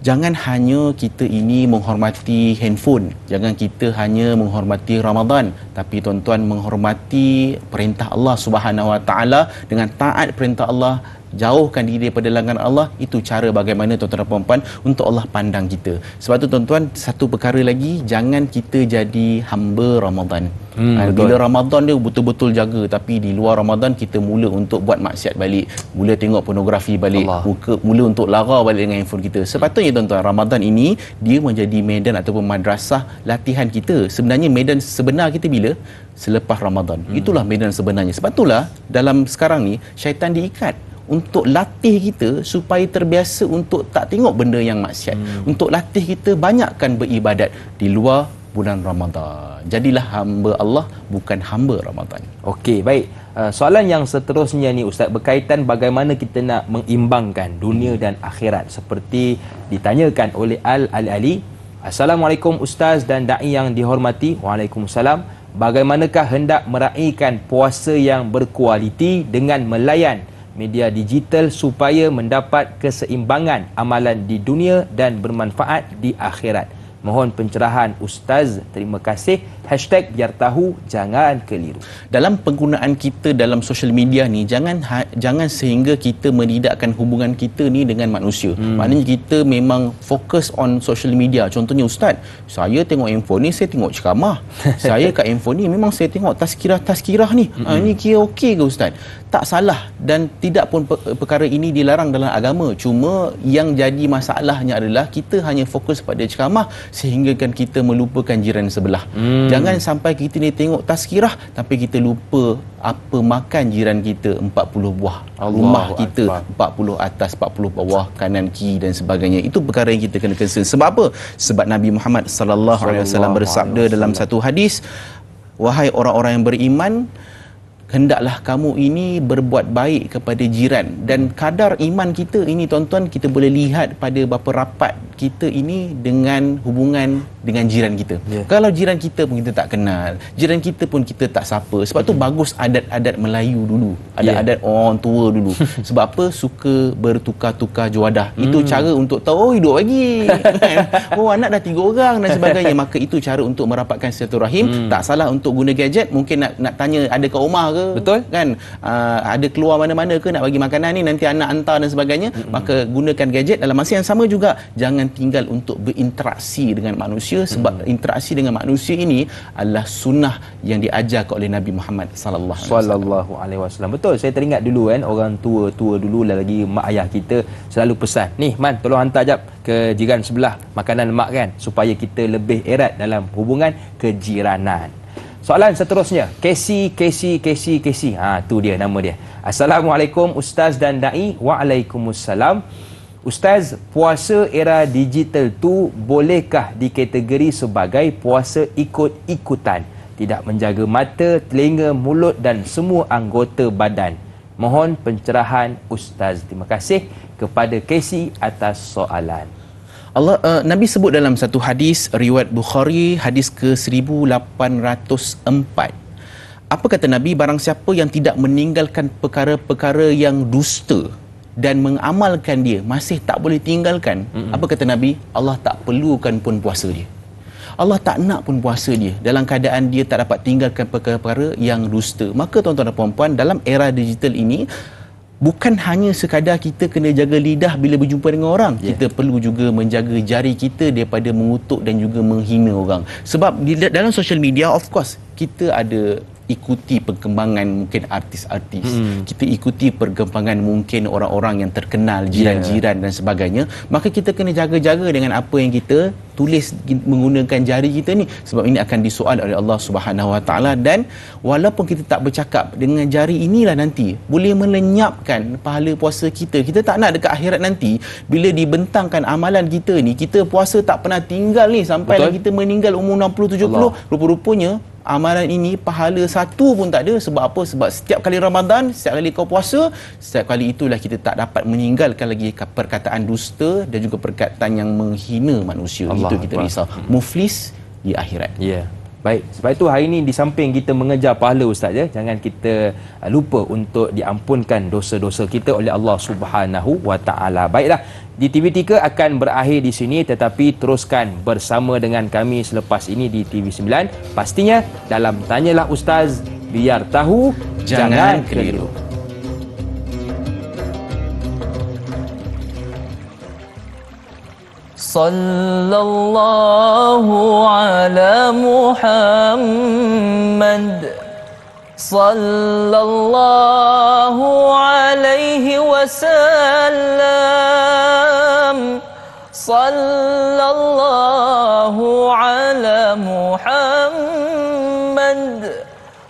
jangan hanya kita ini menghormati handphone, jangan kita hanya menghormati Ramadan, tapi tuan-tuan menghormati perintah Allah Subhanahu Wa Taala. Dengan taat perintah Allah, jauhkan diri daripada larangan Allah. Itu cara bagaimana tuan-tuan dan puan-puan untuk Allah pandang kita. Sebab tu tuan-tuan, satu perkara lagi, jangan kita jadi hamba Ramadan. Bila Ramadan dia betul-betul jaga, tapi di luar Ramadan kita mula untuk buat maksiat balik, mula tengok pornografi balik, mula untuk lara balik dengan handphone kita. Sepatutnya tuan-tuan, Ramadan ini dia menjadi medan ataupun madrasah latihan kita. Sebenarnya medan sebenar kita bila? Selepas Ramadan. Itulah medan sebenarnya. Sebab itulah dalam sekarang ni syaitan diikat untuk latih kita supaya terbiasa untuk tak tengok benda yang maksiat. Untuk latih kita banyakkan beribadat di luar bulan Ramadan. Jadilah hamba Allah, bukan hamba Ramadan. Okey, baik. Soalan yang seterusnya ni Ustaz, berkaitan bagaimana kita nak mengimbangkan dunia dan akhirat, seperti ditanyakan oleh Al-Ali. Assalamualaikum Ustaz dan da'i yang dihormati. Waalaikumsalam. Bagaimanakah hendak meraihkan puasa yang berkualiti dengan melayan media digital supaya mendapat keseimbangan amalan di dunia dan bermanfaat di akhirat? Mohon pencerahan Ustaz. Terima kasih. #biar tahu, jangan keliru. Dalam penggunaan kita dalam social media ni, jangan sehingga kita menidakkan hubungan kita ni dengan manusia. Maknanya kita memang fokus on social media. Contohnya Ustaz, saya tengok handphone ni, saya tengok ceramah. Saya kat handphone ni memang saya tengok tazkirah ni. Ni kira okey ke Ustaz? Tak salah, dan tidak pun perkara ini dilarang dalam agama. Cuma yang jadi masalahnya adalah kita hanya fokus pada ceramah sehingga kan kita melupakan jiran sebelah. Jangan sampai kita ni tengok tazkirah tapi kita lupa apa makan jiran kita, 40 buah rumah kita, 40 atas, 40 bawah, kanan, kiri dan sebagainya. Itu perkara yang kita kena concern. Sebab apa? Sebab Nabi Muhammad sallallahu alaihi wasallam bersabda dalam satu hadis, wahai orang-orang yang beriman, hendaklah kamu ini berbuat baik kepada jiran. Dan kadar iman kita ini tuan-tuan, kita boleh lihat pada berapa rapat kita ini dengan hubungan dengan jiran kita. Kalau jiran kita pun kita tak kenal, jiran kita pun kita tak sapa. Sebab tu bagus adat-adat Melayu dulu, adat-adat orang tua dulu. Sebab apa? Suka bertukar-tukar juadah. Itu cara untuk tahu, oh hidup lagi. Oh anak dah 3 orang dan sebagainya. Maka itu cara untuk merapatkan silaturahim. Tak salah untuk guna gadget. Mungkin nak tanya ada kat rumah ke? Betul kan? Ada keluar mana-mana ke nak bagi makanan ni, nanti anak hantar dan sebagainya. Maka gunakan gadget. Dalam masa yang sama juga, jangan tinggal untuk berinteraksi dengan manusia. Sebab interaksi dengan manusia ini adalah sunnah yang diajarkan oleh Nabi Muhammad sallallahu alaihi wasallam. Betul, saya teringat dulu kan, orang tua dulu lagi mak ayah kita selalu pesan, ni Man, tolong hantar jap ke jiran sebelah makanan mak kan, supaya kita lebih erat dalam hubungan kejiranan. Soalan seterusnya, Casey. Tu dia nama dia. Assalamualaikum Ustaz dan Da'i. Waalaikumsalam. Ustaz, puasa era digital tu bolehkah dikategori sebagai puasa ikut-ikutan, tidak menjaga mata, telinga, mulut dan semua anggota badan? Mohon pencerahan Ustaz. Terima kasih kepada Casey atas soalan. Nabi sebut dalam satu hadis riwayat Bukhari, hadis ke-1804. Apa kata Nabi? Barang siapa yang tidak meninggalkan perkara-perkara yang dusta dan mengamalkan dia, masih tak boleh tinggalkan. Apa kata Nabi? Allah tak perlukan pun puasa dia. Allah tak nak pun puasa dia dalam keadaan dia tak dapat tinggalkan perkara-perkara yang dusta. Maka tuan-tuan dan puan-puan, dalam era digital ini, bukan hanya sekadar kita kena jaga lidah bila berjumpa dengan orang. Kita perlu juga menjaga jari kita daripada mengutuk dan juga menghina orang. Sebab dalam social media, of course, kita ada ikuti perkembangan mungkin artis-artis. Kita ikuti perkembangan mungkin orang-orang yang terkenal, jiran-jiran dan sebagainya. Maka kita kena jaga-jaga dengan apa yang kita tulis menggunakan jari kita ni, sebab ini akan disoal oleh Allah Subhanahu Wa Taala. Dan walaupun kita tak bercakap, dengan jari inilah nanti boleh melenyapkan pahala puasa kita. Kita tak nak dekat akhirat nanti bila dibentangkan amalan kita ni, kita puasa tak pernah tinggal ni sampailah kita meninggal umur 60-70. Rupa-rupanya amalan ini pahala satu pun tak ada. Sebab apa? Sebab setiap kali Ramadan, setiap kali kau puasa, setiap kali itulah kita tak dapat meninggalkan lagi perkataan dusta dan juga perkataan yang menghina manusia. Itu kita risau. Muflis di akhirat. Baik, sebab itu hari ini di samping kita mengejar pahala Ustaz, jangan kita lupa untuk diampunkan dosa-dosa kita oleh Allah Subhanahu Wa Taala. Baiklah, di TV3 akan berakhir di sini, tetapi teruskan bersama dengan kami selepas ini di TV9. Pastinya dalam Tanyalah Ustaz, biar tahu, jangan keliru. Sallallahu ala Muhammad. Sallallahu alaihi wasallam. Sallallahu ala Muhammad.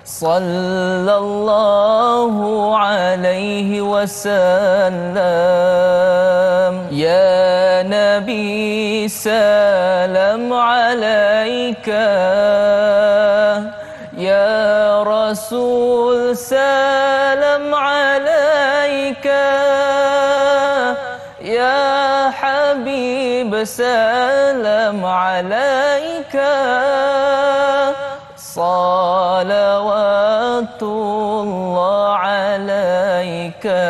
Sallallahu alaihi wasallam. Ya Nabi salam alaika. Ya Rasul salam alaika. Ya Habib salam alaika. Salawatullah alaika.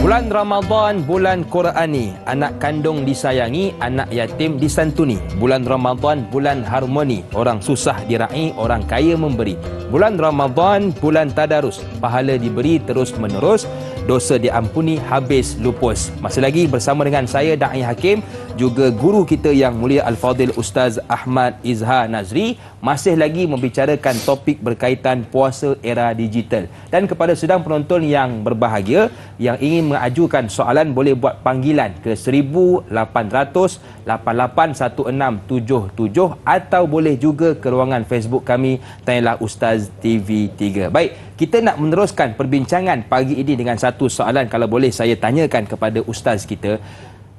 Bulan Ramadan, bulan Qurani. Anak kandung disayangi, anak yatim disantuni. Bulan Ramadan, bulan harmoni. Orang susah diraih, orang kaya memberi. Bulan Ramadan, bulan tadarus. Pahala diberi terus menerus. Dosa diampuni, habis lupus. Masih lagi bersama dengan saya, Da'i Hakim, juga guru kita yang mulia Al-Fadhil Ustaz Ahmad Izhar Nazri, masih lagi membicarakan topik berkaitan puasa era digital. Dan kepada sedang penonton yang berbahagia, yang ingin mengajukan soalan, boleh buat panggilan ke 1800881677 atau boleh juga ke ruangan Facebook kami, Tanyalah Ustaz TV3. Baik, kita nak meneruskan perbincangan pagi ini dengan satu soalan, kalau boleh saya tanyakan kepada ustaz kita.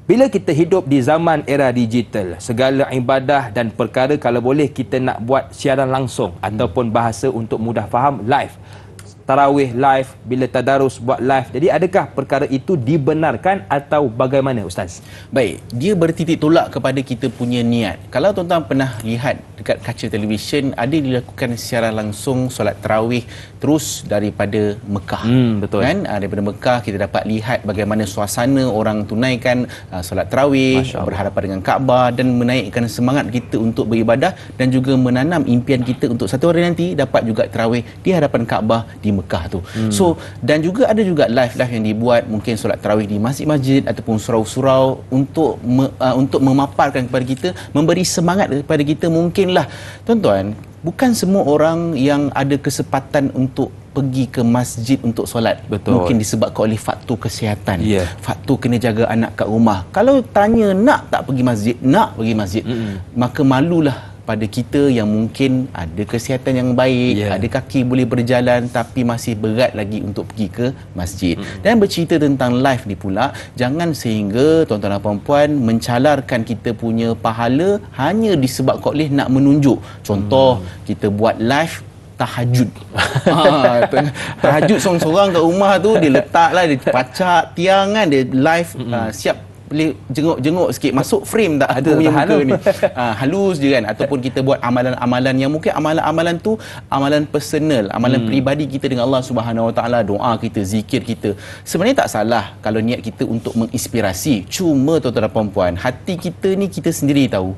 Bila kita hidup di zaman era digital, segala ibadah dan perkara kalau boleh kita nak buat siaran langsung ataupun bahasa untuk mudah faham live. Tarawih live, bila tadarus buat live. Jadi adakah perkara itu dibenarkan atau bagaimana ustaz? Baik, dia bertitik tolak kepada kita punya niat. Kalau tuan-tuan pernah lihat dekat kaca televisyen, ada dilakukan secara langsung solat tarawih terus daripada Mekah. Betul. Kan? Daripada Mekah kita dapat lihat bagaimana suasana orang tunaikan solat tarawih, berhadapan dengan Kaabah dan menaikkan semangat kita untuk beribadah dan juga menanam impian kita untuk satu hari nanti dapat juga tarawih di hadapan Kaabah di Mekah tu. So, dan juga ada juga live-live yang dibuat, mungkin solat tarawih di masjid-masjid ataupun surau-surau untuk memaparkan kepada kita, memberi semangat kepada kita. Mungkinlah tuan-tuan, bukan semua orang yang ada kesempatan untuk pergi ke masjid untuk solat. Betul. Mungkin disebabkan oleh faktor kesihatan, faktor kena jaga anak kat rumah. Kalau tanya nak tak pergi masjid, nak pergi masjid, maka malulah pada kita yang mungkin ada kesihatan yang baik, ada kaki boleh berjalan tapi masih berat lagi untuk pergi ke masjid. Dan bercerita tentang live ni pula, jangan sehingga tuan-tuan dan puan-puan mencalarkan kita punya pahala hanya disebabkan oleh nak menunjuk. Contoh, kita buat live tahajud. Tahajud seorang-seorang kat rumah tu, dia letaklah, dia pacak tiang kan, dia live, siap boleh jenguk-jenguk sikit, masuk frame tak ada punya muka ni. Halus je kan. Ataupun kita buat amalan-amalan yang mungkin amalan-amalan tu amalan personal, amalan peribadi kita dengan Allah Subhanahu Wa Taala, doa kita, zikir kita. Sebenarnya tak salah kalau niat kita untuk menginspirasi. Cuma tuan-tuan dan puan-puan, hati kita ni kita sendiri tahu.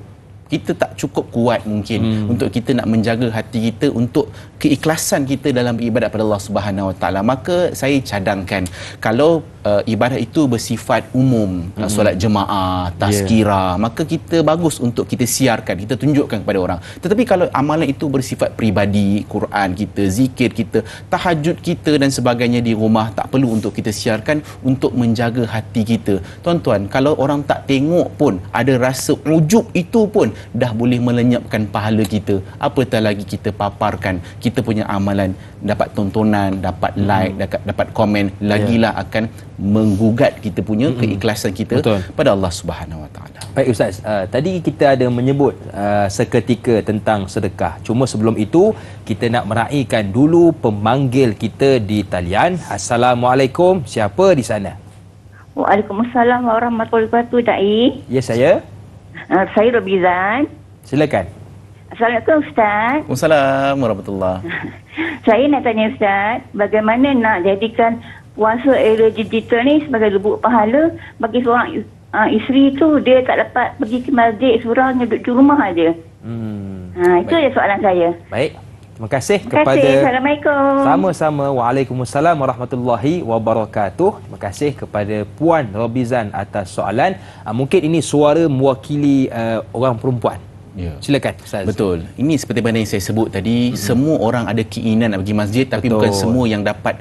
Kita tak cukup kuat mungkin untuk kita nak menjaga hati kita untuk keikhlasan kita dalam beribadat pada Allah Subhanahu Wa Taala. Maka saya cadangkan kalau ibadah itu bersifat umum, solat jemaah, tazkirah, maka kita bagus untuk kita siarkan, kita tunjukkan kepada orang. Tetapi kalau amalan itu bersifat peribadi, Quran kita, zikir kita, tahajud kita dan sebagainya di rumah, tak perlu untuk kita siarkan untuk menjaga hati kita. Tuan-tuan, kalau orang tak tengok pun, ada rasa ujub itu pun dah boleh melenyapkan pahala kita. Apatah lagi kita paparkan kita punya amalan, dapat tontonan, dapat like, dapat komen, lagilah akan menggugat kita punya keikhlasan kita pada Allah Subhanahu Wa Taala. Baik ustaz, tadi kita ada menyebut seketika tentang sedekah. Cuma sebelum itu kita nak meraihkan dulu pemanggil kita di talian. Assalamualaikum, siapa di sana? Waalaikumsalam warahmatullahi wabarakatuh, Da'i. Ya, saya. Saya Robizan. Silakan. Assalamualaikum Ustaz. Waalaikumsalam warahmatullahi. Saya nak tanya Ustaz, bagaimana nak jadikan puasa era digital ni sebagai lubuk pahala bagi seorang isteri tu, dia tak dapat pergi ke masjid, seorang duduk di rumah aja. Itu je soalan saya. Baik. Terima kasih Terima kasih. kepada Assalamualaikum. sama-sama. Waalaikumsalam warahmatullahi wabarakatuh. Terima kasih kepada Puan Robizan atas soalan. Mungkin ini suara mewakili orang perempuan. Ya. Silakan Ustaz. Betul. Ini seperti mana yang saya sebut tadi, semua orang ada keinginan nak pergi masjid, tapi Betul. bukan semua yang dapat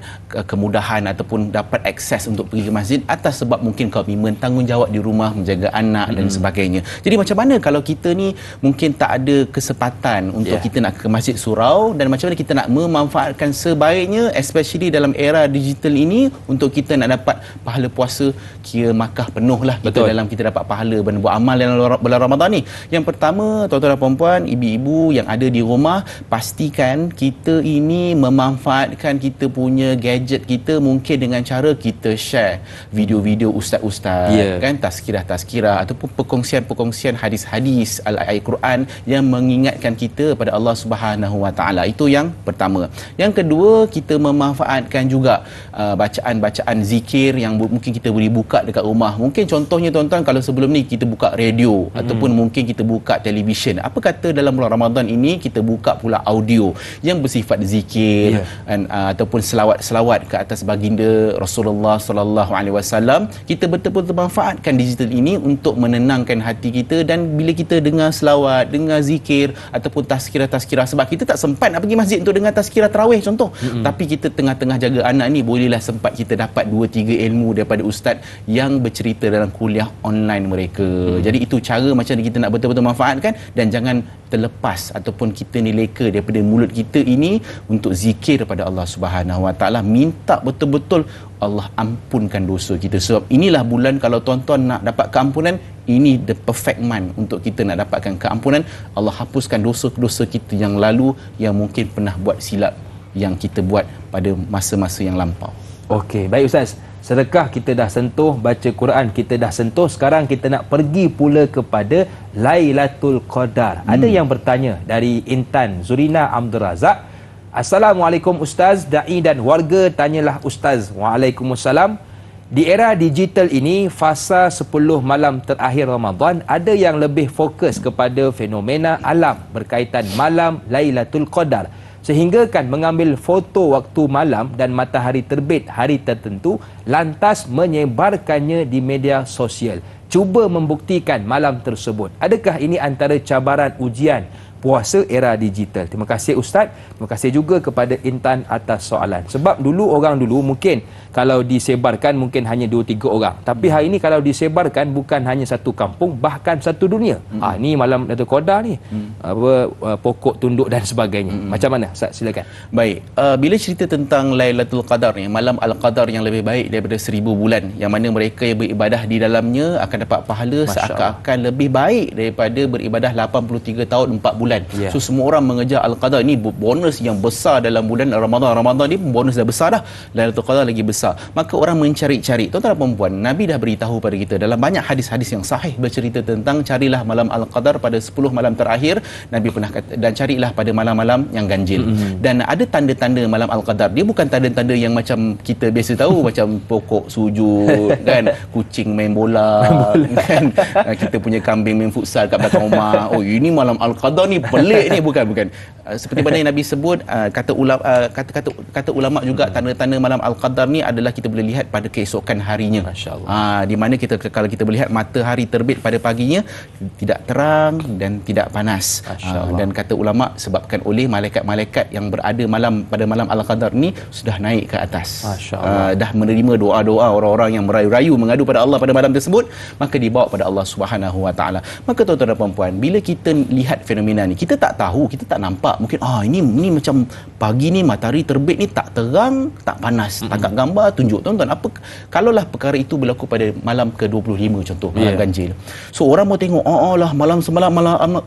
kemudahan ataupun dapat akses untuk pergi ke masjid atas sebab mungkin komitmen, tanggungjawab di rumah, menjaga anak dan sebagainya. Jadi macam mana kalau kita ni mungkin tak ada kesempatan untuk kita nak ke masjid surau, dan macam mana kita nak memanfaatkan sebaiknya, especially dalam era digital ini, untuk kita nak dapat pahala puasa kira Makkah penuh lah kita. Betul. Dalam kita dapat pahala dan buat amal dalam bulan Ramadan ni. Yang pertama, tuan-tuan dan puan-puan, ibu-ibu yang ada di rumah, pastikan kita ini memanfaatkan kita punya gadget kita mungkin dengan cara kita share video-video ustaz-ustaz, kan, tazkirah-tazkirah ataupun perkongsian-perkongsian hadis-hadis al-ayat Quran yang mengingatkan kita pada Allah Subhanahu Wa Taala. Itu yang pertama. Yang kedua, kita memanfaatkan juga bacaan-bacaan zikir yang mungkin kita boleh buka dekat rumah. Mungkin contohnya tuan-tuan, kalau sebelum ni kita buka radio ataupun mungkin kita buka televisyen, apa kata dalam bulan Ramadan ini kita buka pula audio yang bersifat zikir ataupun selawat-selawat ke atas baginda Rasulullah sallallahu alaihi wasallam. Kita betul-betul manfaatkan digital ini untuk menenangkan hati kita, dan bila kita dengar selawat, dengar zikir ataupun tazkirah-tazkirah, sebab kita tak sempat nak pergi masjid untuk dengar tazkirah tarawih contoh, tapi kita tengah-tengah jaga anak ni, bolehlah sempat kita dapat 2-3 ilmu daripada ustaz yang bercerita dalam kuliah online mereka. Jadi itu cara macam ni kita nak betul-betul manfaatkan, dan jangan terlepas ataupun kita ni leka daripada mulut kita ini untuk zikir pada Allah Subhanahu Wa Taala, minta betul-betul Allah ampunkan dosa kita. Sebab inilah bulan, kalau tuan-tuan nak dapat keampunan, ini the perfect month untuk kita nak dapatkan keampunan. Allah hapuskan dosa-dosa kita yang lalu, yang mungkin pernah buat silap yang kita buat pada masa-masa yang lampau. Okey, baik Ustaz. Sedekah kita dah sentuh, baca Quran kita dah sentuh, sekarang kita nak pergi pula kepada Lailatul Qadar. Ada yang bertanya dari Intan Zurina Abdul Razak. Assalamualaikum Ustaz, da'i dan warga tanyalah Ustaz. Waalaikumsalam. Di era digital ini, fasa 10 malam terakhir Ramadan, ada yang lebih fokus kepada fenomena alam berkaitan malam Lailatul Qadar, sehingga kan mengambil foto waktu malam dan matahari terbit hari tertentu, lantas menyebarkannya di media sosial, cuba membuktikan malam tersebut. Adakah ini antara cabaran ujian puasa era digital? Terima kasih Ustaz. Terima kasih juga kepada Intan atas soalan. Sebab orang dulu mungkin kalau disebarkan mungkin hanya 2-3 orang, tapi hari ini kalau disebarkan bukan hanya satu kampung, bahkan satu dunia. Ni malam Lailatul Qadar ni, pokok tunduk dan sebagainya. Macam mana Ustaz? Silakan. Baik, bila cerita tentang Lailatul Qadar ni, malam Al-Qadar yang lebih baik daripada 1000 bulan, yang mana mereka yang beribadah di dalamnya akan dapat pahala seakan-akan lebih baik daripada beribadah 83 tahun 4 bulan. So semua orang mengejar Al-Qadar. Ini bonus yang besar dalam bulan Ramadan. Ramadan ni bonus dah besar dah, Lailatul Qadar lagi besar. Maka orang mencari-cari. Tuan-tuan dan puan-puan, Nabi dah beritahu pada kita dalam banyak hadis-hadis yang sahih bercerita tentang carilah malam Al-Qadar pada 10 malam terakhir. Nabi pernah kata, dan carilah pada malam-malam yang ganjil. Dan ada tanda-tanda malam Al-Qadar. Dia bukan tanda-tanda yang macam kita biasa tahu macam pokok sujud kan, kucing main bola kan, kita punya kambing main futsal kat belakang rumah. Oh, ini malam Al-Qadar ni pelik ni, bukan. Seperti mana yang Nabi sebut, kata ulama juga, tanda-tanda malam Al-Qadar ni adalah kita boleh lihat pada keesokan harinya. Masya-Allah. Di mana kalau kita melihat matahari terbit pada paginya tidak terang dan tidak panas. Dan kata ulama sebabkan oleh malaikat-malaikat yang berada pada malam Al-Qadar ni sudah naik ke atas. Dah menerima doa-doa orang-orang yang merayu-rayu mengadu pada Allah pada malam tersebut, maka dibawa pada Allah Subhanahu Wa Taala. Maka tuan-tuan dan puan-puan, bila kita lihat fenomena ni, kita tak tahu, kita tak nampak, mungkin ini macam pagi ni matahari terbit ni tak terang, tak panas. Tangkap gambar tunjuk tuan-tuan, apa kalaulah perkara itu berlaku pada malam ke-25 contoh, malam ganjil. So orang mau tengok, lah malam semalam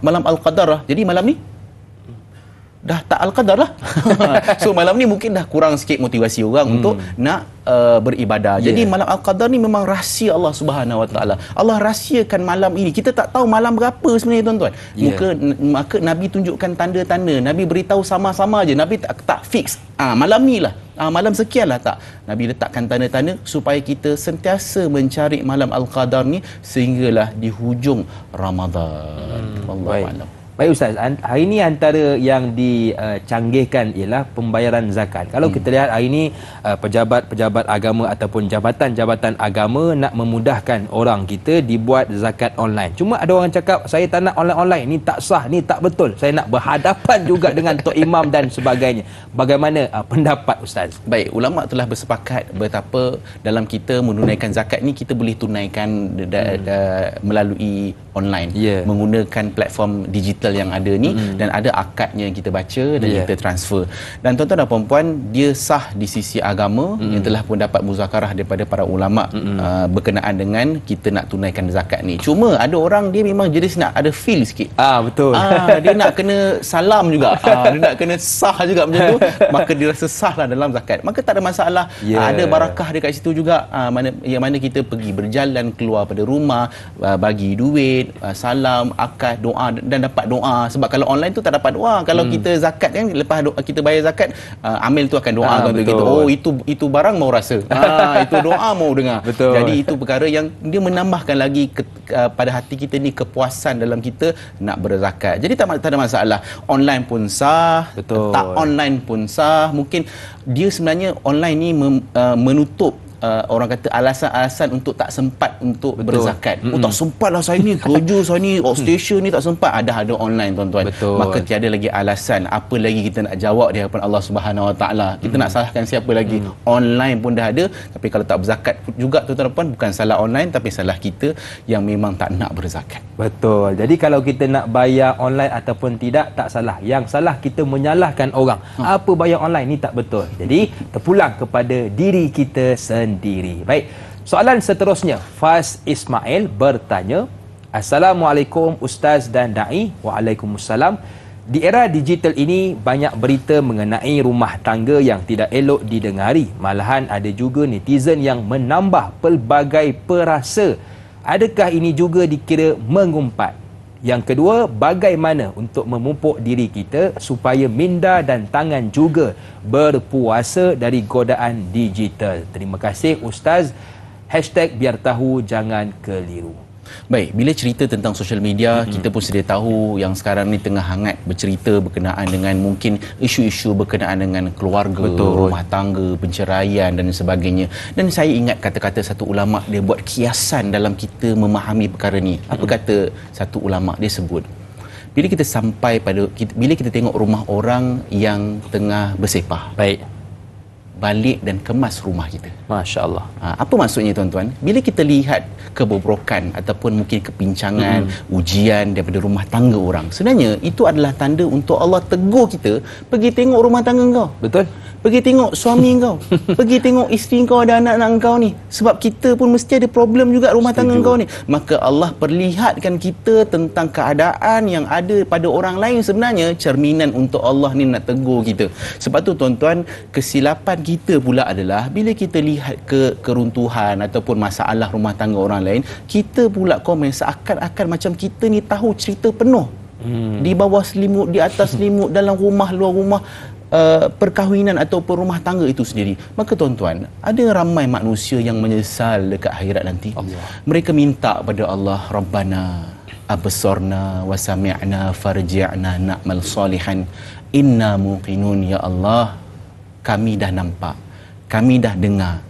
malam Al-Qadar lah. Jadi malam ni dah tak Al-Qadar lah. So malam ni mungkin dah kurang sikit motivasi orang untuk nak beribadah. Jadi malam Al-Qadar ni memang rahsia Allah Subhanahu Wa Taala. Allah rahsiakan malam ini. Kita tak tahu malam berapa sebenarnya tuan-tuan. Maka Nabi tunjukkan tanda-tanda. Nabi beritahu sama-sama aja. Nabi tak fix. Malam ni lah. Malam sekian lah, tak. Nabi letakkan tanda-tanda supaya kita sentiasa mencari malam Al-Qadar ni sehinggalah di hujung Ramadan. Wallahu a'lam. Baik Ustaz, hari ini antara yang dicanggihkan ialah pembayaran zakat. Kalau kita lihat hari ini pejabat-pejabat agama ataupun jabatan-jabatan agama nak memudahkan orang kita dibuat zakat online. Cuma ada orang cakap saya tak nak online-online, ni tak sah, ni tak betul. Saya nak berhadapan juga dengan tok imam dan sebagainya. Bagaimana pendapat Ustaz? Baik, ulama telah bersepakat betapa dalam kita menunaikan zakat ni kita boleh tunaikan melalui online, menggunakan platform digital yang ada ni, dan ada akadnya yang kita baca dan kita transfer. Dan tuan-tuan dan puan-puan, dia sah di sisi agama yang telah pun dapat muzakarah daripada para ulama berkenaan dengan kita nak tunaikan zakat ni. Cuma ada orang dia memang jenis nak ada feel sikit. Betul. Dia nak kena salam juga. Dia nak kena sah juga macam tu. Maka dia rasa sah lah dalam zakat. Maka tak ada masalah. Ada barakah dekat situ juga. Mana kita pergi berjalan keluar pada rumah, bagi duit, salam, akad, doa dan dapat doa. Sebab kalau online tu tak dapat doa. Kalau kita zakat kan, lepas kita bayar zakat, amil tu akan doa untuk kita. Oh, itu barang mau rasa. Itu doa mau dengar. Betul. Jadi itu perkara yang dia menambahkan lagi pada hati kita ni kepuasan dalam kita nak berzakat. Jadi tak ada masalah. Online pun sah, tak online pun sah. Mungkin dia sebenarnya online ni menutup orang kata alasan-alasan untuk tak sempat untuk berzakat. Tak sempat lah saya ni, kerja saya ni, outstation ni tak sempat. Ada online tuan-tuan. Maka tiada lagi alasan. Apa lagi kita nak jawab di hadapan Allah Subhanahu Wa Taala? Kita nak salahkan siapa lagi? Online pun dah ada. Tapi kalau tak berzakat juga tuan-tuan dan puan, bukan salah online tapi salah kita yang memang tak nak berzakat. Betul. Jadi kalau kita nak bayar online ataupun tidak, tak salah. Yang salah kita menyalahkan orang. Apa bayar online ni tak betul. Jadi terpulang kepada diri kita sendiri. Baik, soalan seterusnya, Faz Ismail bertanya, Assalamualaikum Ustaz dan Da'i. Waalaikumsalam. Di era digital ini banyak berita mengenai rumah tangga yang tidak elok didengari. Malahan ada juga netizen yang menambah pelbagai perasa. Adakah ini juga dikira mengumpat? Yang kedua, bagaimana untuk memupuk diri kita supaya minda dan tangan juga berpuasa dari godaan digital? Terima kasih Ustaz. #biar tahu jangan keliru. Baik, bila cerita tentang social media, kita pun sedia tahu yang sekarang ni tengah hangat bercerita berkenaan dengan mungkin isu-isu berkenaan dengan keluarga, rumah tangga, penceraian dan sebagainya. Dan saya ingat kata-kata satu ulama, dia buat kiasan dalam kita memahami perkara ni. Apa kata satu ulama? Dia sebut, bila kita sampai pada bila kita tengok rumah orang yang tengah bersepah, baik, balik dan kemas rumah kita. Masya Allah. Apa maksudnya tuan-tuan? Bila kita lihat kebobrokan ataupun mungkin kepincangan, ujian daripada rumah tangga orang, sebenarnya itu adalah tanda untuk Allah tegur kita, pergi tengok rumah tangga kau. Betul. Pergi tengok suami kau. Pergi tengok isteri kau dan anak-anak kau ni. Sebab kita pun mesti ada problem juga rumah tangga kau ni. Maka Allah perlihatkan kita tentang keadaan yang ada pada orang lain, sebenarnya cerminan untuk Allah ni nak tegur kita. Sebab tu tuan-tuan, kesilapan kita pula adalah bila kita lihat keruntuhan ataupun masalah rumah tangga orang lain, kita pula komen seakan-akan macam kita ni tahu cerita penuh. Di bawah selimut, di atas selimut, dalam rumah, luar rumah, perkahwinan ataupun rumah tangga itu sendiri. Maka tuan-tuan, ada ramai manusia yang menyesal dekat akhirat nanti. Mereka minta pada Allah, Rabbana absorna wa sami'na farji'na na'mal salihan inna muqinun. Ya Allah, kami dah nampak, kami dah dengar,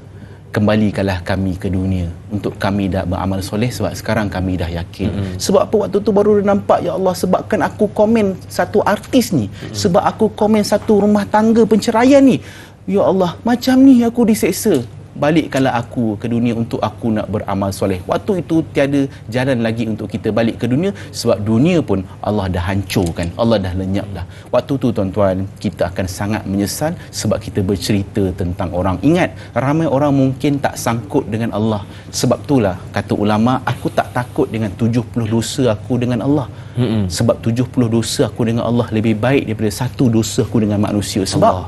kembalikanlah kami ke dunia untuk kami dah beramal soleh, sebab sekarang kami dah yakin. Sebab apa waktu tu baru nampak, ya Allah, sebabkan aku komen satu artis ni, sebab aku komen satu rumah tangga penceraian ni, ya Allah, macam ni aku diseksa. Balikkanlah aku ke dunia untuk aku nak beramal soleh. Waktu itu tiada jalan lagi untuk kita balik ke dunia, sebab dunia pun Allah dah hancurkan, Allah dah lenyap dah. Waktu tu tuan-tuan, kita akan sangat menyesal sebab kita bercerita tentang orang. Ingat, ramai orang mungkin tak sangkut dengan Allah. Sebab itulah kata ulama, aku tak takut dengan 70 dosa aku dengan Allah. Sebab 70 dosa aku dengan Allah lebih baik daripada satu dosa aku dengan manusia. Sebab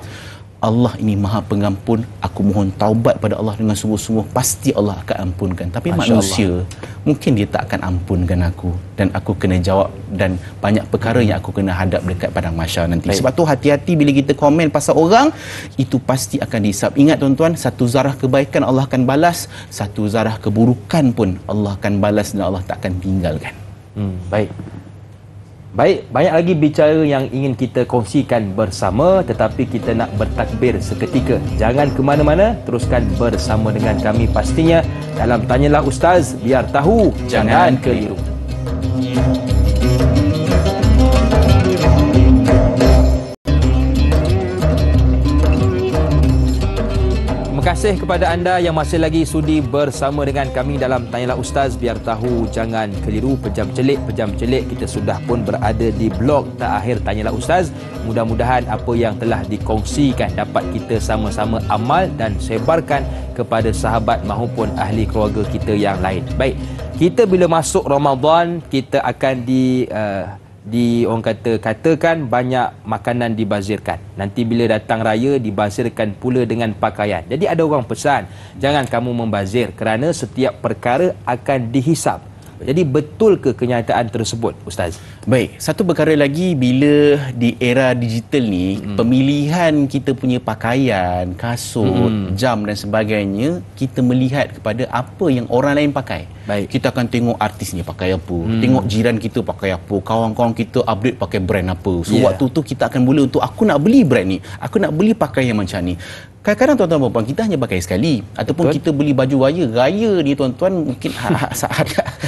Allah ini Maha Pengampun. Aku mohon taubat pada Allah dengan sungguh-sungguh, pasti Allah akan ampunkan. Tapi manusia, mungkin dia tak akan ampunkan aku, dan aku kena jawab, dan banyak perkara yang aku kena hadap dekat padang mahsyar nanti. Sebab tu hati-hati bila kita komen pasal orang, itu pasti akan dihisap. Ingat tuan-tuan, satu zarah kebaikan Allah akan balas, satu zarah keburukan pun Allah akan balas, dan Allah tak akan tinggalkan. Baik. Baik, banyak lagi bicara yang ingin kita kongsikan bersama, tetapi kita nak bertakbir seketika. Jangan ke mana-mana, teruskan bersama dengan kami pastinya dalam Tanyalah Ustaz, biar tahu, jangan keliru. Terima kasih kepada anda yang masih lagi sudi bersama dengan kami dalam Tanyalah Ustaz, biar tahu jangan keliru. Pejam celik kita sudah pun berada di blog terakhir Tanyalah Ustaz. Mudah-mudahan apa yang telah dikongsikan dapat kita sama-sama amal dan sebarkan kepada sahabat maupun ahli keluarga kita yang lain. Baik, kita bila masuk Ramadan, kita akan orang katakan banyak makanan dibazirkan. Nanti bila datang raya dibazirkan pula dengan pakaian. Jadi ada orang pesan, jangan kamu membazir kerana setiap perkara akan dihisap. Jadi betul ke kenyataan tersebut, Ustaz? Baik, satu perkara lagi, bila di era digital ni, pemilihan kita punya pakaian, kasut, jam dan sebagainya, kita melihat kepada apa yang orang lain pakai. Baik. Kita akan tengok artis ni pakai apa, tengok jiran kita pakai apa, kawan-kawan kita update pakai brand apa. So waktu tu kita akan mula untuk aku nak beli brand ni, aku nak beli pakaian macam ni. Kadang-kadang tuan-tuan dan puan, kita hanya pakai sekali. Ataupun kita beli baju raya ni tuan-tuan, mungkin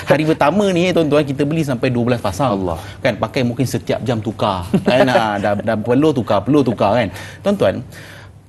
hari pertama ni tuan-tuan kita beli sampai 12 pasang. Allah. Kan pakai mungkin setiap jam tukar. Kan dah perlu tukar kan. Tuan-tuan,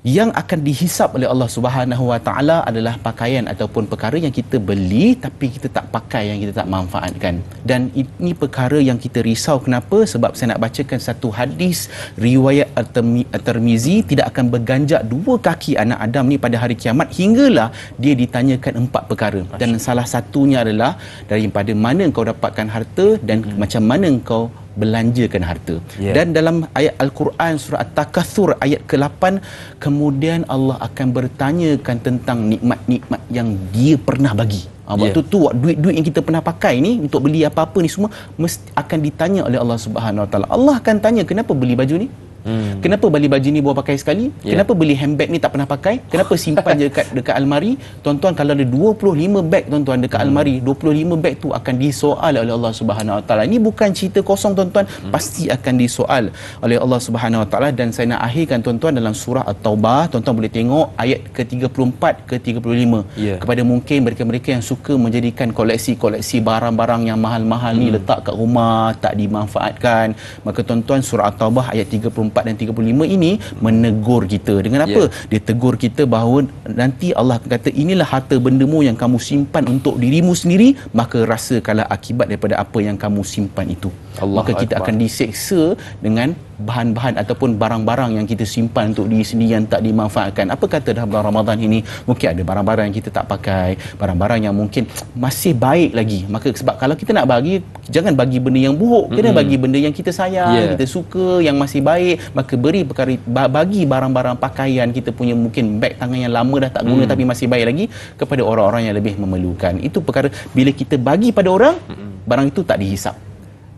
yang akan dihisap oleh Allah Subhanahu Wa Taala adalah pakaian ataupun perkara yang kita beli tapi kita tak pakai, yang kita tak manfaatkan. Dan ini perkara yang kita risau. Kenapa? Sebab saya nak bacakan satu hadis riwayat At-Tirmizi, tidak akan berganjak dua kaki anak Adam ni pada hari kiamat hinggalah dia ditanyakan 4 perkara. Dan salah satunya adalah daripada mana kau dapatkan harta dan macam mana kau belanjakan harta. Dan dalam ayat Al-Quran surah At-Takatsur ayat ke-8, kemudian Allah akan bertanyakan tentang nikmat-nikmat yang dia pernah bagi. Waktu tu duit-duit yang kita pernah pakai ni untuk beli apa-apa ni semua mesti akan ditanya oleh Allah Subhanahu Wa Taala. Allah akan tanya, kenapa beli baju ni? Kenapa beli baju ni bawa pakai sekali? Kenapa beli handbag ni tak pernah pakai? Kenapa simpan je dekat almari? Tuan-tuan, kalau ada 25 beg tuan-tuan dekat almari, 25 beg tu akan disoal oleh Allah Subhanahu Wa Taala. Ini bukan cerita kosong tuan-tuan, pasti akan disoal oleh Allah Subhanahu Wa Taala. Dan saya nak akhirkan tuan-tuan dalam surah At-Taubah, tuan-tuan boleh tengok ayat ke-34 ke 35. Kepada mungkin mereka-mereka yang suka menjadikan koleksi-koleksi barang-barang yang mahal-mahal ni letak kat rumah tak dimanfaatkan, maka tuan-tuan surah At-Taubah ayat 34 dan 35 ini menegur kita. Dengan apa? Dia tegur kita bahawa nanti Allah kata, inilah harta bendamu yang kamu simpan untuk dirimu sendiri, maka rasakanlah akibat daripada apa yang kamu simpan itu. Maka kita akan diseksa dengan bahan-bahan ataupun barang-barang yang kita simpan untuk diri sendiri yang tak dimanfaatkan. Apa kata dalam bulan Ramadan ini, mungkin ada barang-barang yang kita tak pakai, barang-barang yang mungkin masih baik lagi. Maka sebab kalau kita nak bagi, jangan bagi benda yang buruk, kena bagi benda yang kita sayang, kita suka, yang masih baik. Maka bagi barang-barang pakaian kita punya, mungkin beg tangan yang lama dah tak guna tapi masih baik lagi, kepada orang-orang yang lebih memerlukan. Itu perkara bila kita bagi pada orang, barang itu tak dihisap.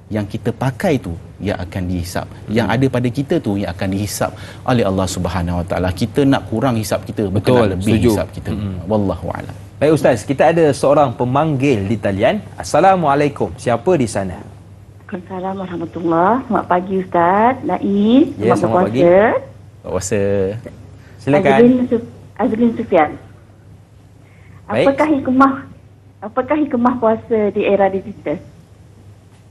Yang kita pakai tu yang akan dihisap. Yang ada pada kita tu yang akan dihisap oleh Allah Subhanahu Wa Taala. Kita nak kurang hisap kita, bukan nak lebih hisap kita. Wallahu a'lam. Baik Ustaz, kita ada seorang pemanggil di talian. Assalamualaikum. Siapa di sana? Waalaikumsalam warahmatullahi. Selamat pagi Ustaz Naim. Selamat pagi. Puasa. Silakan. Azlin Sufian. Baik. Apakah hikmah puasa di era digital?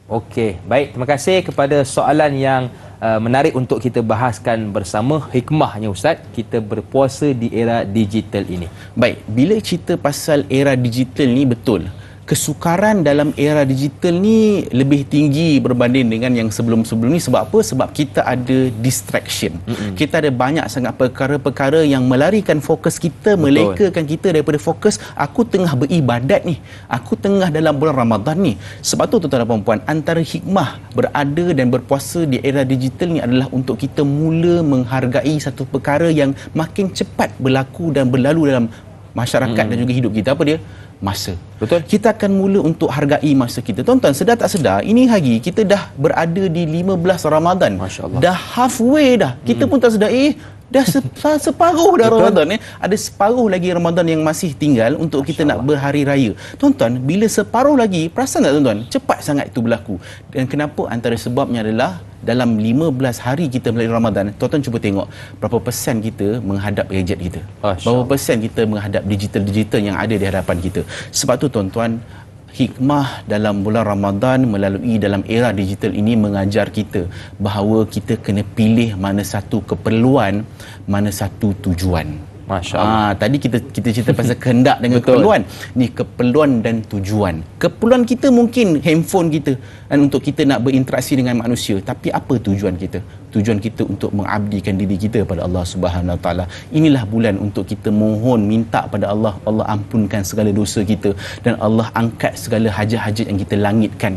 Okey, baik. Terima kasih kepada soalan yang menarik untuk kita bahaskan bersama. Hikmahnya Ustaz, kita berpuasa di era digital ini. Baik, bila cerita pasal era digital ni, betul, kesukaran dalam era digital ni lebih tinggi berbanding dengan yang sebelum-sebelum ni. Sebab apa? Sebab kita ada distraction. Kita ada banyak sangat perkara-perkara yang melarikan fokus kita, melekakan kita daripada fokus. Aku tengah beribadat ni, aku tengah dalam bulan Ramadan ni. Sebab tu tuan-tuan dan puan-puan, antara hikmah berada dan berpuasa di era digital ni adalah untuk kita mula menghargai satu perkara yang makin cepat berlaku dan berlalu dalam masyarakat dan juga hidup kita. Apa dia? Masa. Betul. Kita akan mula untuk hargai masa kita. Tuan-tuan, sedar tak sedar, ini hari kita dah berada di 15 Ramadan. Masya Allah. Dah halfway dah. Kita pun tak sedar, Dah separuh dah Ramadan. Ada separuh lagi Ramadan yang masih tinggal untuk kita nak berhari raya. Tuan-tuan, bila separuh lagi, perasan tak tuan-tuan? Cepat sangat itu berlaku. Dan kenapa? Antara sebabnya adalah dalam 15 hari kita melalui Ramadan, tuan-tuan cuba tengok berapa persen kita menghadap gadget kita. Berapa persen kita menghadap digital-digital yang ada di hadapan kita. Sebab tu tuan-tuan, hikmah dalam bulan Ramadan melalui dalam era digital ini mengajar kita bahawa kita kena pilih mana satu keperluan, mana satu tujuan. Masya Allah. Tadi kita cerita pasal kehendak dengan keperluan. Ni keperluan dan tujuan. Keperluan kita mungkin handphone kita dan untuk kita nak berinteraksi dengan manusia. Tapi apa tujuan kita? Tujuan kita untuk mengabdikan diri kita pada Allah Subhanahu Wa Taala. Inilah bulan untuk kita mohon, minta pada Allah, Allah ampunkan segala dosa kita dan Allah angkat segala hajat-hajat yang kita langitkan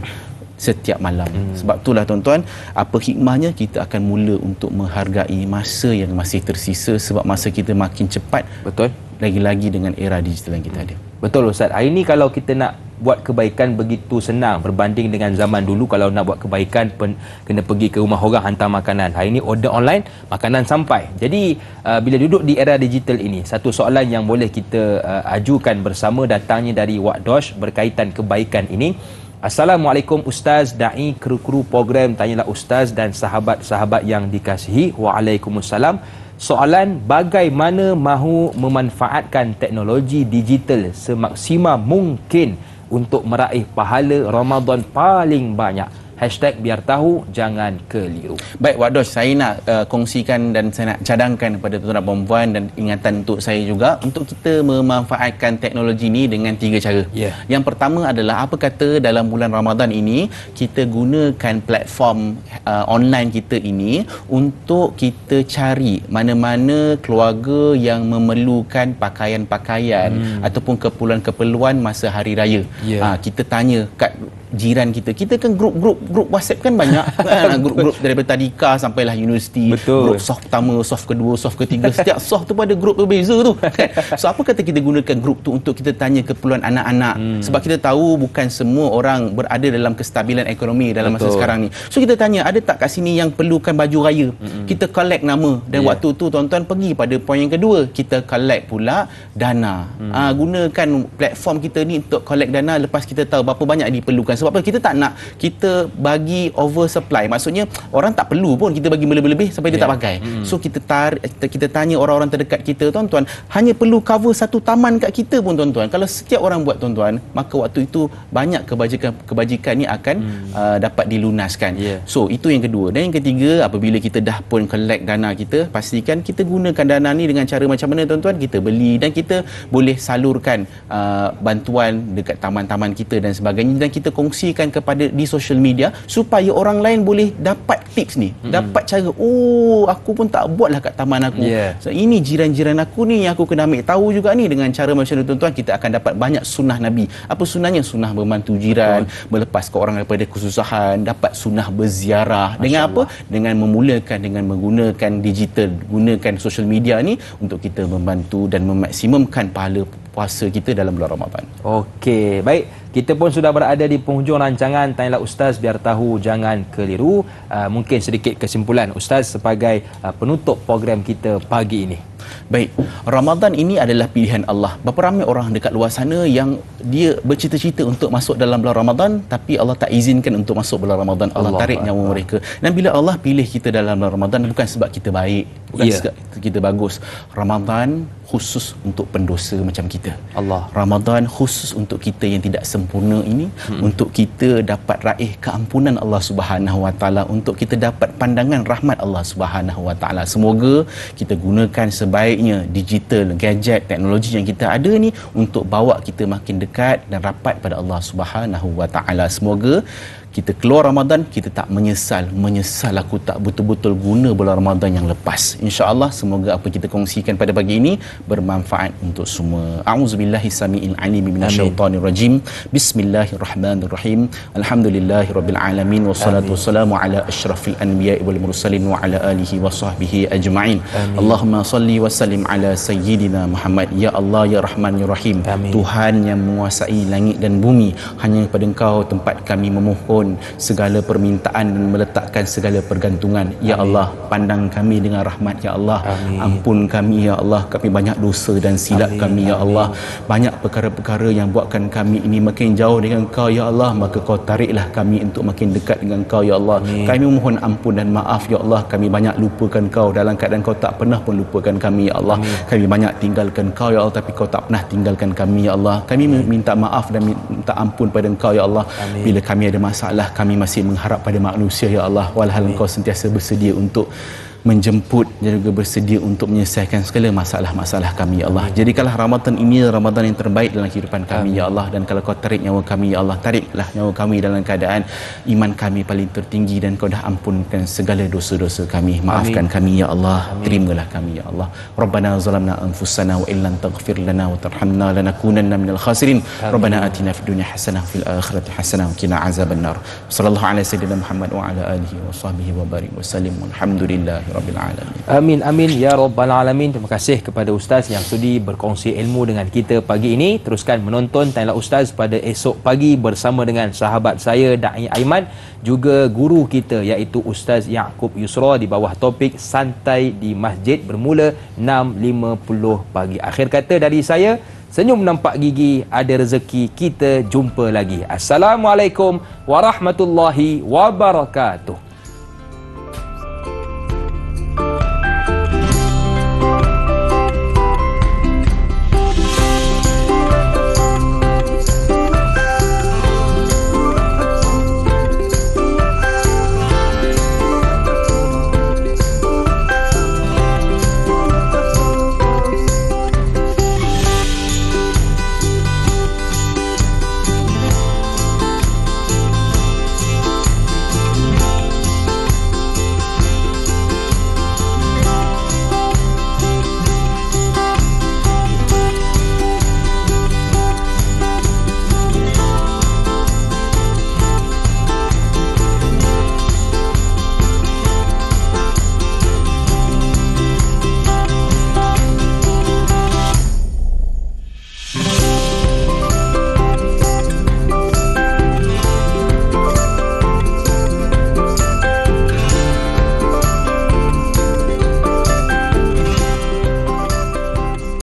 setiap malam. Sebab itulah tuan-tuan, apa hikmahnya kita akan mula untuk menghargai masa yang masih tersisa sebab masa kita makin cepat. Betul. Lagi-lagi dengan era digital yang kita ada. Betul Ustaz. Hari ni kalau kita nak buat kebaikan begitu senang berbanding dengan zaman dulu. Kalau nak buat kebaikan kena pergi ke rumah orang hantar makanan. Hari ni order online, makanan sampai. Jadi bila duduk di era digital ini, satu soalan yang boleh kita ajukan bersama datangnya dari Wak Dosh berkaitan kebaikan ini. Assalamualaikum Ustaz, da'i kru-kru program, tanyalah Ustaz dan sahabat-sahabat yang dikasihi. Waalaikumsalam. Soalan, bagaimana mahu memanfaatkan teknologi digital semaksimal mungkin untuk meraih pahala Ramadan paling banyak? Hashtag biar tahu, jangan keliru. Baik Wak Dosh, saya nak kongsikan dan saya nak cadangkan kepada tuan-tuan dan perempuan dan ingatan untuk saya juga untuk kita memanfaatkan teknologi ini dengan 3 cara. Yang pertama adalah apa kata dalam bulan Ramadan ini kita gunakan platform online kita ini untuk kita cari mana-mana keluarga yang memerlukan pakaian-pakaian ataupun keperluan-keperluan masa hari raya. Kita tanya kat jiran kita. Kita kan grup WhatsApp kan banyak kan, grup-grup daripada tadika sampailah universiti. Betul. Grup soft pertama, soft kedua, soft ketiga, setiap soft tu pun ada grup berbeza tu kan. So apa kata kita gunakan grup tu untuk kita tanya keperluan anak-anak. Sebab kita tahu bukan semua orang berada dalam kestabilan ekonomi dalam masa sekarang ni. So kita tanya, ada tak kat sini yang perlukan baju raya? Kita collect nama dan waktu tu tuan-tuan pergi pada poin yang kedua, kita collect pula dana. Gunakan platform kita ni untuk collect dana lepas kita tahu berapa banyak diperlukan. Sebab apa? Kita tak nak kita bagi oversupply. Maksudnya orang tak perlu pun kita bagi lebih-lebih sampai dia tak pakai. So kita tanya orang-orang terdekat kita, tuan-tuan, hanya perlu cover satu taman kat kita pun tuan-tuan. Kalau setiap orang buat tuan-tuan, maka waktu itu banyak kebajikan ni akan dapat dilunaskan. So itu yang kedua. Dan yang ketiga, apabila kita dah pun collect dana kita, pastikan kita gunakan dana ni dengan cara macam mana tuan-tuan? Kita beli dan kita boleh salurkan bantuan dekat taman-taman kita dan sebagainya, dan kita kongsikan kepada di social media supaya orang lain boleh dapat tips ni, dapat cara, aku pun tak buatlah kat taman aku. So ini jiran-jiran aku ni yang aku kena ambil tahu juga ni. Dengan cara macam tu tuan-tuan, kita akan dapat banyak sunnah Nabi. Apa sunnahnya? Sunnah membantu jiran, melepaskan orang daripada kesusahan, dapat sunnah berziarah. Dengan apa? Dengan memulakan dengan menggunakan digital, gunakan social media ni untuk kita membantu dan memaksimumkan pahala puasa kita dalam bulan Ramadan. Okey, baik. Kita pun sudah berada di penghujung rancangan Tanyalah Ustaz, biar tahu, jangan keliru. Mungkin sedikit kesimpulan Ustaz sebagai penutup program kita pagi ini. Baik, Ramadan ini adalah pilihan Allah. Berapa ramai orang dekat luar sana yang dia bercita-cita untuk masuk dalam bulan Ramadan, tapi Allah tak izinkan untuk masuk bulan Ramadan. Allah tarik nyawa mereka. Dan bila Allah pilih kita dalam bulan Ramadan, bukan sebab kita baik, bukan sebab kita bagus. Ramadan khusus untuk pendosa macam kita. Ramadan khusus untuk kita yang tidak sempurna ini, untuk kita dapat raih keampunan Allah Subhanahu Wa Taala, untuk kita dapat pandangan rahmat Allah Subhanahu Wa Taala. Semoga kita gunakan sebaiknya digital, gadget, teknologi yang kita ada ni untuk bawa kita makin dekat dan rapat pada Allah Subhanahu Wa Taala. Semoga kita keluar Ramadan, kita tak menyesal aku tak betul-betul guna bulan Ramadan yang lepas. InsyaAllah semoga apa kita kongsikan pada pagi ini bermanfaat untuk semua. A'udzubillahi samiil alim minasyaitonir rajim. Bismillahirrahmanirrahim. Alhamdulillahirabbil alamin wassalatu wassalamu ala asyrafil anbiya'i wal mursalin wa ala alihi wa sahbihi ajma'in. Allahumma salli wa sallim ala sayyidina Muhammad. Ya Allah, ya Rahman, ya Rahim. Tuhan yang menguasai langit dan bumi, hanya kepada Engkau tempat kami memohon memohon segala permintaan dan meletakkan segala pergantungan. Ya Allah, pandang kami dengan rahmat ya Allah. Ampun kami ya Allah, kami banyak dosa dan silap kami ya Allah. Banyak perkara-perkara yang buatkan kami ini makin jauh dengan Kau ya Allah, maka Kau tariklah kami untuk makin dekat dengan Kau ya Allah. Kami mohon ampun dan maaf ya Allah, kami banyak lupakan Kau dalam keadaan Kau tak pernah pun lupakan kami ya Allah. Kami banyak tinggalkan Kau ya Allah, tapi Kau tak pernah tinggalkan kami ya Allah. Kami minta maaf dan minta ampun pada Engkau ya Allah. Bila kami ada masalah, kami masih mengharap pada manusia ya Allah, walhal Engkau sentiasa bersedia untuk menjemput dan juga bersedia untuk menyelesaikan segala masalah-masalah kami ya Allah. Jadikanlah Ramadan ini Ramadan yang terbaik dalam kehidupan kami ya Allah, dan kalau Kau tarik nyawa kami ya Allah, tariklah nyawa kami dalam keadaan iman kami paling tertinggi, dan Kau dah ampunkan segala dosa-dosa kami. Maafkan kami ya Allah, terimalah kami ya Allah. Rabbana zalamna anfusana wa illam taghfir lana wa tarhamna lanakunanna minal khasirin. Rabbana atina fid dunya hasanah fil akhirati hasanah wa qina azabannar. Sallallahu ala sayyidina Muhammad wa ala alihi wa sahbihi wa barik wa sallim. Walhamdulillah Rabbil alamin. Amin amin ya rabbal alamin. Terima kasih kepada Ustaz yang sudi berkongsi ilmu dengan kita pagi ini. Teruskan menonton Tanyalah Ustaz pada esok pagi bersama dengan sahabat saya Da'i Aiman, juga guru kita iaitu Ustaz Yaakob Yusra di bawah topik Santai di Masjid bermula 6.50 pagi. Akhir kata dari saya, senyum nampak gigi, ada rezeki, kita jumpa lagi. Assalamualaikum warahmatullahi wabarakatuh.